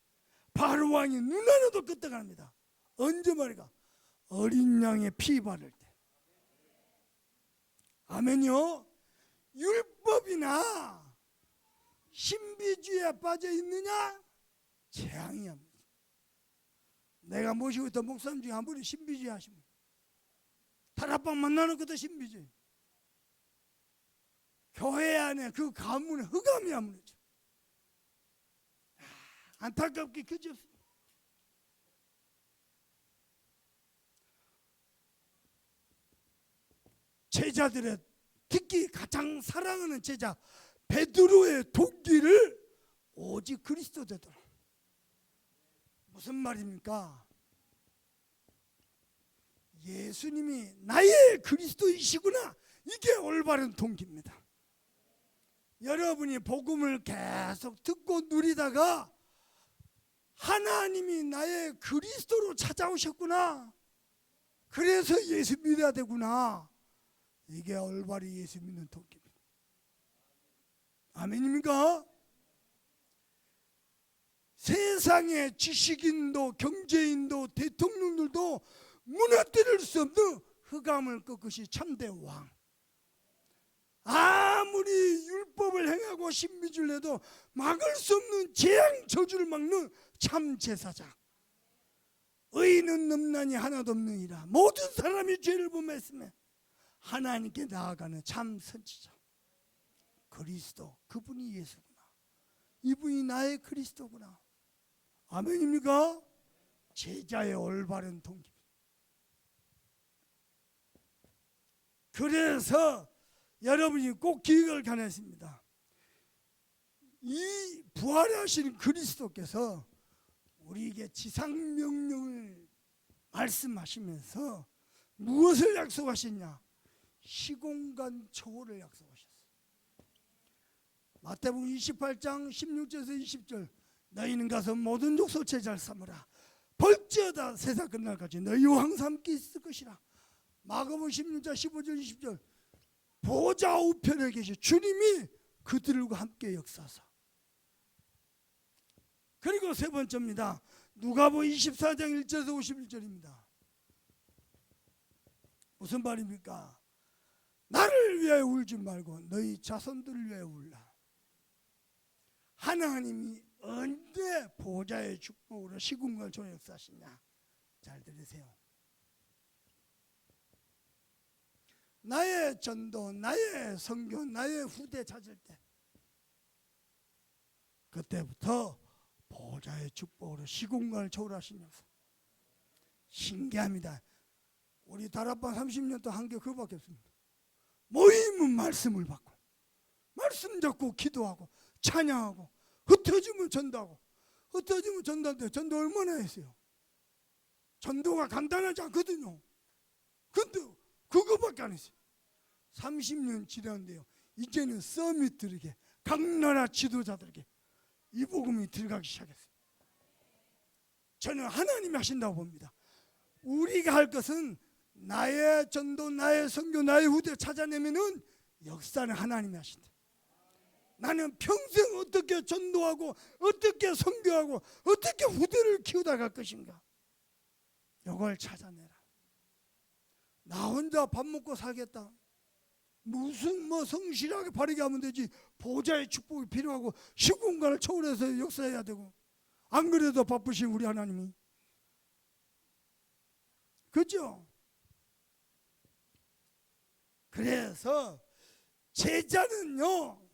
B: 바로 왕이 눈 하나도 끄떡합니다. 언제 말이가? 어린 양의 피 바를 때. 아멘요. 율법이나 신비주의에 빠져 있느냐? 재앙이야. 내가 모시고 있던 목사님 중에 한 분이 신비주의 하시면 다락방 만나는 것도 신비주의. 교회 안에 그 가문의 흑암이야 무너져. 안타깝게 그지없습니다. 제자들의 특히 가장 사랑하는 제자 베드로의 동기를 오직 그리스도 되더라. 무슨 말입니까? 예수님이 나의 그리스도이시구나. 이게 올바른 동기입니다. 여러분이 복음을 계속 듣고 누리다가 하나님이 나의 그리스도로 찾아오셨구나. 그래서 예수 믿어야 되구나. 이게 올바리 예수 믿는 동기입니다. 아멘입니까? 세상의 지식인도 경제인도 대통령들도 무너뜨릴 수 없는 흑암을 꺾으시 참대 왕. 아무리 율법을 행하고 신비주의를 해도 막을 수 없는 재앙 저주를 막는 참 제사장. 의인은 넘나니 하나도 없느니라. 모든 사람이 죄를 범했으며 하나님께 나아가는 참 선지자 그리스도. 그분이 예수구나. 이분이 나의 그리스도구나. 아멘입니까? 제자의 올바른 동기. 그래서 여러분이 꼭 기억을 가냈습니다. 이 부활하신 그리스도께서 우리에게 지상명령을 말씀하시면서 무엇을 약속하셨냐? 시공간 초월을 약속하셨어요. 마태복음 28장 16절에서 20절 너희는 가서 모든 족속 제자를 삼으라. 벌지어다 세상 끝날까지 너희와 항상 함께 있을 것이라. 마가복음 16장 15절 20절 보좌 우편에 계신 주님이 그들과 함께 역사하사. 그리고 세 번째입니다. 누가복음 24장 1절에서 51절입니다. 무슨 말입니까? 나를 위해 울지 말고 너희 자손들을 위해 울라. 하나님이 언제 보좌의 축복으로 시궁을 조 역사하시냐. 잘 들으세요. 나의 전도, 나의 선교, 나의 후대 찾을 때, 그때부터 보좌의 축복으로 시공간을 초월하시면서. 신기합니다. 우리 다락방 30년 동안 한 게 그거밖에 없습니다. 모임은 말씀을 받고, 말씀 잡고 기도하고 찬양하고, 흩어지면 전도하고. 흩어지면 전도하는데 전도 얼마나 했어요? 전도가 간단하지 않거든요. 근데 그거밖에 안 했어요. 30년 지났는데요, 이제는 서밋들에게, 각 나라 지도자들에게 이 복음이 들어가기 시작했어요. 저는 하나님이 하신다고 봅니다. 우리가 할 것은 나의 전도, 나의 선교, 나의 후대 찾아내면은 역사는 하나님이 하신다. 나는 평생 어떻게 전도하고 어떻게 선교하고 어떻게 후대를 키우다 갈 것인가, 이걸 찾아내라. 나 혼자 밥 먹고 살겠다, 무슨 성실하게 바르게 하면 되지. 보좌의 축복이 필요하고 시공간을 초월해서 역사해야 되고, 안 그래도 바쁘신 우리 하나님이. 그죠? 그래서 제자는요,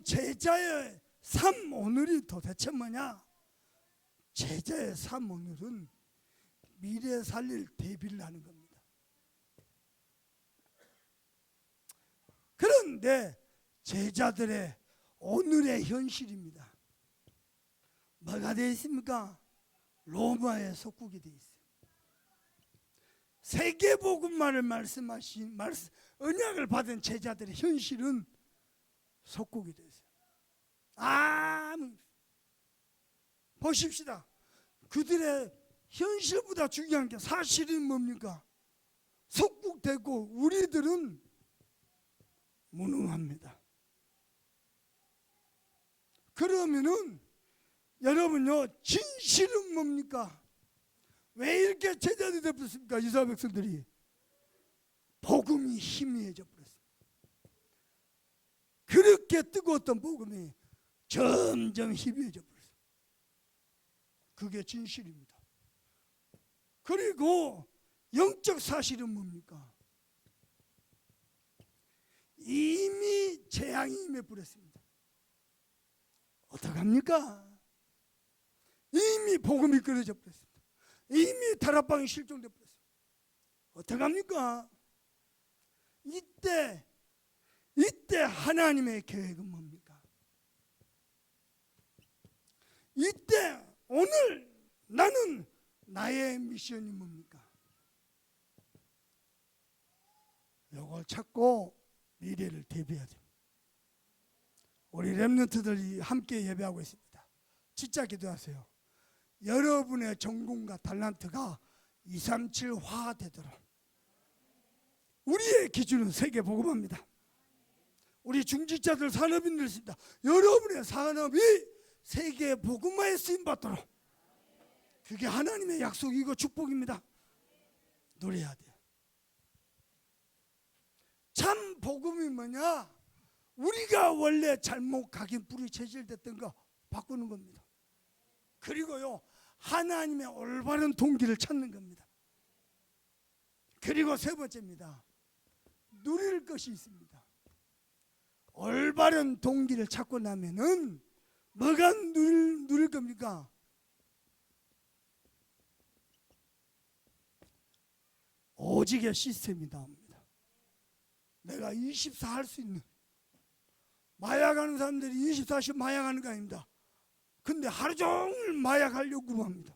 B: 제자의 삶 오늘이 도대체 뭐냐? 제자의 삶 오늘은 미래 살릴 대비를 하는 겁니다. 그런데 제자들의 오늘의 현실입니다. 뭐가 되어 있습니까? 로마의 속국이 되어 있어요. 세계복음만을 말씀하신 언약을 받은 제자들의 현실은 속국이 되어 있어요. 보십시다. 그들의 현실보다 중요한 게 사실은 뭡니까? 속국되고 우리들은 무능합니다. 그러면은 여러분요, 진실은 뭡니까? 왜 이렇게 제자들이 되었습니까? 이스라엘 백성들이 복음이 희미해져 버렸습니다. 그렇게 뜨거웠던 복음이 점점 희미해져 버렸습니다. 그게 진실입니다. 그리고 영적 사실은 뭡니까? 이미 재앙이 임해 버렸습니다. 어떡합니까? 이미 복음이 끊어져 버렸습니다. 이미 다락방이 실종돼 버렸습니다. 어떡합니까? 이때 하나님의 계획은 뭡니까? 이때 오늘 나는 나의 미션이 뭡니까? 이걸 찾고 미래를 대비해야 됩니다. 우리 렘넌트들이 함께 예배하고 있습니다. 진짜 기도하세요. 여러분의 전공과 달란트가 237화 되도록. 우리의 기준은 세계 복음화입니다. 우리 중직자들, 산업인들 있습니다. 여러분의 산업이 세계 복음화에 쓰임 받도록. 그게 하나님의 약속이고 축복입니다. 노래해야 돼요. 참 복음이 뭐냐? 우리가 원래 잘못 각인 뿌리 체질됐던 거 바꾸는 겁니다. 그리고요, 하나님의 올바른 동기를 찾는 겁니다. 그리고 세 번째입니다. 누릴 것이 있습니다. 올바른 동기를 찾고 나면은 뭐가 누릴 겁니까? 오직의 시스템이 나옵니다. 내가 24 할 수 있는, 마약하는 사람들이 24시간 마약하는 거 아닙니다. 근데 하루 종일 마약하려고 합니다.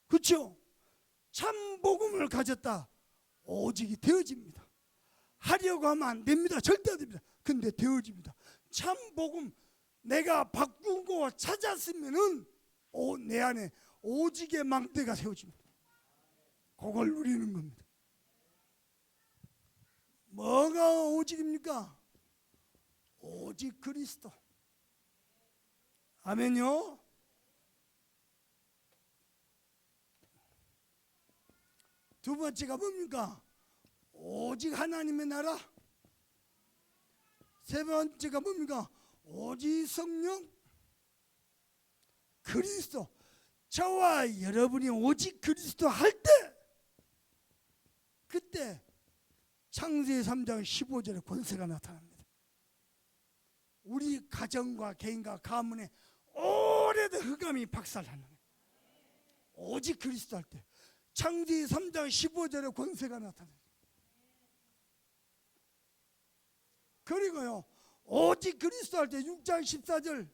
B: 그렇죠? 참 복음을 가졌다, 오직이 되어집니다. 하려고 하면 안 됩니다. 절대 안 됩니다. 근데 되어집니다. 참 복음 내가 바꾸고 찾았으면은 내 안에 오직의 망대가 세워집니다. 그걸 누리는 겁니다. 뭐가 오직입니까? 오직 그리스도. 아멘요. 두 번째가 뭡니까? 오직 하나님의 나라. 세 번째가 뭡니까? 오직 성령 그리스도. 저와 여러분이 오직 그리스도 할 때, 그때 창세기 3장 15절에 권세가 나타납니다. 우리 가정과 개인과 가문에 오래된 흑암이 박살나는 거예요. 오직 그리스도 할 때 창세기 3장 15절에 권세가 나타나요. 그리고요, 오직 그리스도 할 때 6장 14절,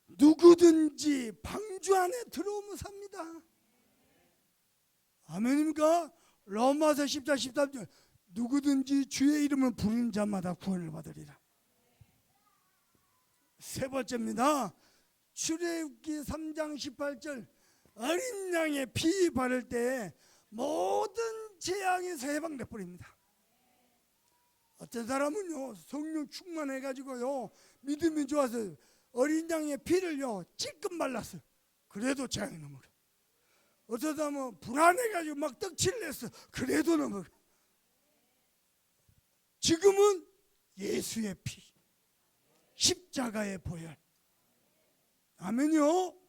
B: 누구든지 방주 안에 들어오면 삽니다. 아멘입니까? 로마서 10장 13절, 누구든지 주의 이름을 부르는 자마다 구원을 받으리라. 세 번째입니다. 출애굽기 3장 18절, 어린 양의 피 바를 때 모든 재앙에서 해방돼 버립니다. 어떤 사람은요, 성령 충만해가지고요, 믿음이 좋아서 어린 양의 피를요 찔끔 말랐어요. 그래도 재앙이 넘어가. 어떤 사람은 불안해가지고 막 떡칠을 했어. 그래도 넘어가. 지금은 예수의 피, 십자가의 보혈. 아멘요.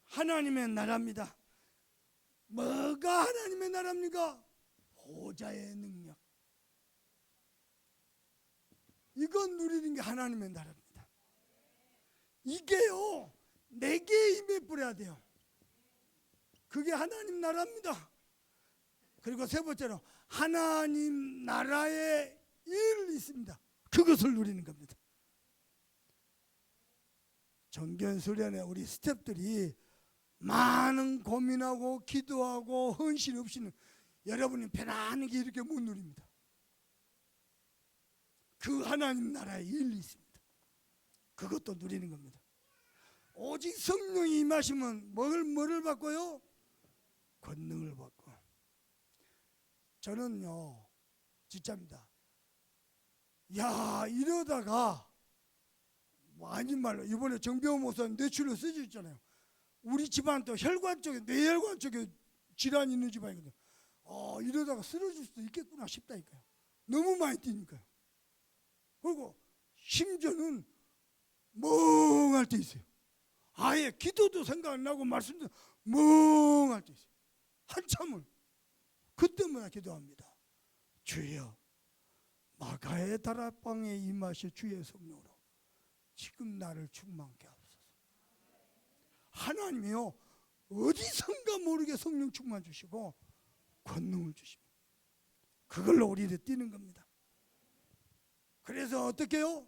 B: 하나님의 나라입니다. 뭐가 하나님의 나라입니까? 보좌의 능력. 이건 누리는 게 하나님의 나라입니다. 이게요, 내게 임해 뿌려야 돼요. 그게 하나님 나라입니다. 그리고 세 번째로 하나님 나라의 일이 있습니다. 그것을 누리는 겁니다. 정견 수련회 우리 스태프들이 많은 고민하고 기도하고 헌신 없이는 여러분이 편안하게 이렇게 못 누립니다. 그 하나님 나라의 일이 있습니다. 그것도 누리는 겁니다. 오직 성령이 임하시면 뭐를 받고요? 권능을 받고. 저는요, 진짜입니다. 야, 이러다가 뭐 아닌 말로 이번에 정병호 목사님 뇌출혈 쓰셨잖아요. 우리 집안 또 혈관 쪽에, 뇌혈관 쪽에 질환이 있는 집안이거든요. 이러다가 쓰러질 수도 있겠구나 싶다니까요. 너무 많이 뛰니까요. 그리고 심지어는 멍할 때 있어요. 아예 기도도 생각 안 나고 말씀도 멍할 때 있어요. 한참을. 그때마다 기도합니다. 주여, 마가의 다락방에 임하실 주의 성령으로 지금 나를 충만케 하옵소서. 하나님이요, 어디선가 모르게 성령 충만 주시고 권능을 주십니다. 그걸로 우리는 뛰는 겁니다. 그래서 어떻게 해요?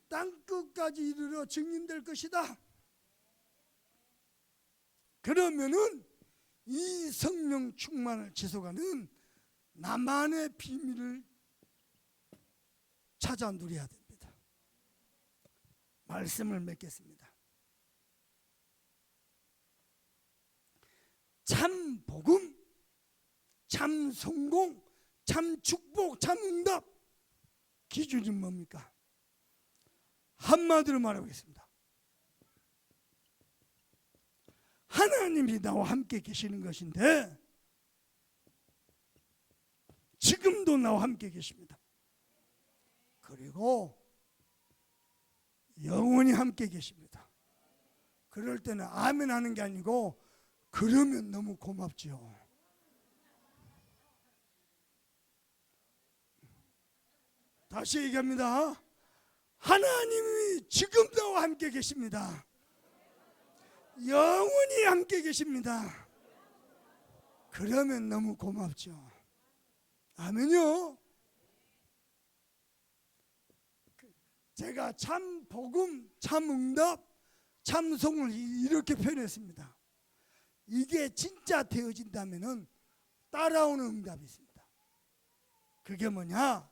B: 땅끝까지 이르러 증인될 것이다. 그러면은 이 성령 충만을 지속하는 나만의 비밀을 찾아 누려야 됩니다. 말씀을 맺겠습니다. 참 복음, 참 성공, 참 축복, 참 응답 기준이 뭡니까? 한마디로 말하겠습니다. 하나님이 나와 함께 계시는 것인데 지금도 나와 함께 계십니다. 그리고 영원히 함께 계십니다. 그럴 때는 아멘 하는 게 아니고 그러면 너무 고맙죠. 다시 얘기합니다. 하나님이 지금 나와 함께 계십니다. 영원히 함께 계십니다. 그러면 너무 고맙죠. 아멘요. 제가 참 복음, 참 응답, 참 성을 이렇게 표현했습니다. 이게 진짜 되어진다면은 따라오는 응답이 있습니다. 그게 뭐냐?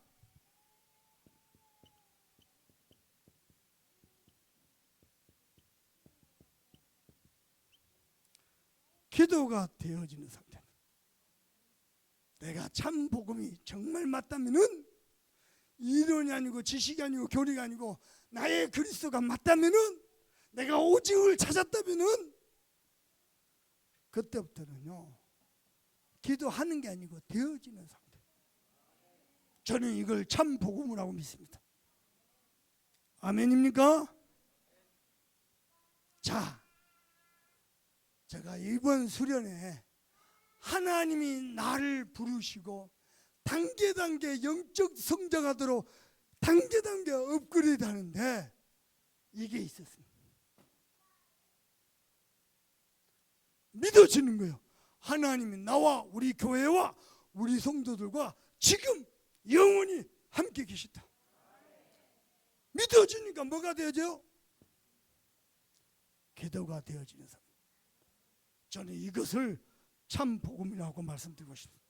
B: 기도가 되어지는 상태는 내가 참 복음이 정말 맞다면은 이론이 아니고 지식이 아니고 교리가 아니고 나의 그리스도가 맞다면은 내가 오직을 찾았다면은 그때부터는요 기도하는 게 아니고 되어지는 상태. 저는 이걸 참 복음이라고 믿습니다. 아멘입니까? 자, 제가 이번 수련회 하나님이 나를 부르시고 단계 영적 성장하도록 단계 업그레이드 하는데 이게 있었습니다. 믿어지는 거예요. 하나님이 나와 우리 교회와 우리 성도들과 지금 영원히 함께 계시다. 믿어지니까 뭐가 되어져요? 기도가 되어지는 삶. 저는 이것을 참 복음이라고 말씀드리고 싶습니다.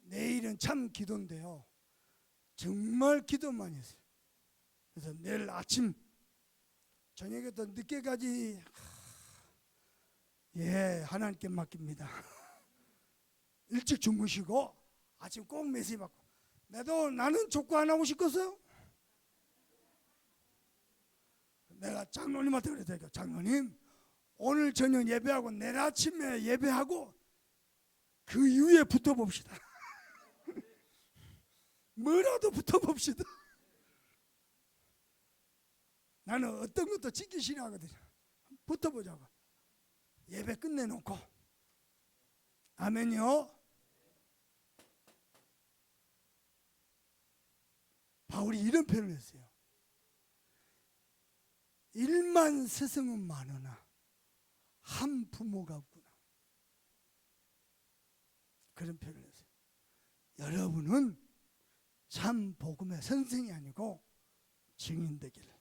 B: 내일은 참 기도인데요, 정말 기도 많이 했어요. 그래서 내일 아침 저녁에도 늦게까지 하나님께 맡깁니다. 일찍 주무시고 아침 꼭 메시지 받고. 나는 족구 안 하고 싶겠어요? 내가 장로님한테 그랬다니까. 장로님, 오늘 저녁 예배하고 내일 아침에 예배하고 그 이후에 붙어봅시다. 뭐라도 붙어봅시다. 나는 어떤 것도 지키기 싫어하거든요. 붙어보자고. 예배 끝내놓고. 아멘요. 바울이 이런 표현을 했어요. 일만 스승은 많으나 한 부모가 없구나. 그런 표현을 했어요. 여러분은 참 복음의 선생이 아니고 증인 되기를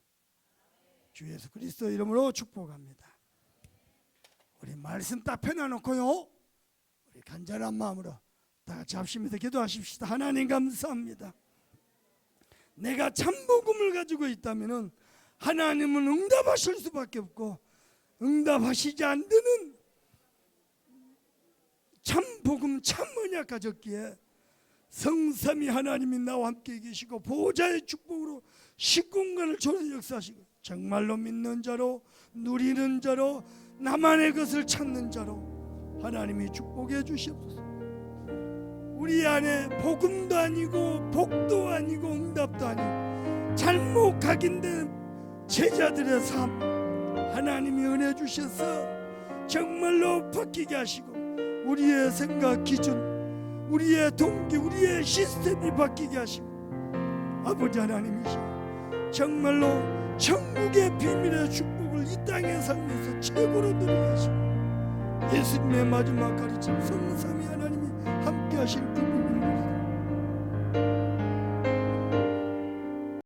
B: 주 예수 그리스도 이름으로 축복합니다. 우리 말씀 딱 펴놔놓고요, 우리 간절한 마음으로 다 같이 합심해서 기도하십시다. 하나님 감사합니다. 내가 참 복음을 가지고 있다면 하나님은 응답하실 수밖에 없고, 응답하시지 않는 참 복음 참 언약 가졌기에 성삼위 하나님이 나와 함께 계시고 보호자의 축복으로 식공간을 조는 역사하시고 정말로 믿는 자로 누리는 자로 나만의 것을 찾는 자로 하나님이 축복해 주시옵소서. 우리 안에 복음도 아니고 복도 아니고 응답도 아니고 잘못 각인된 제자들의 삶 하나님이 은혜 주셔서 정말로 바뀌게 하시고 우리의 생각 기준, 우리의 동기, 우리의 시스템이 바뀌게 하시고 아버지 하나님이시여 정말로 천국의 비밀의 축복을 이 땅에 살면서 최고로 누리게 하시고 예수님의 마지막 가르침 성삼위 하나님이 함께 하실 분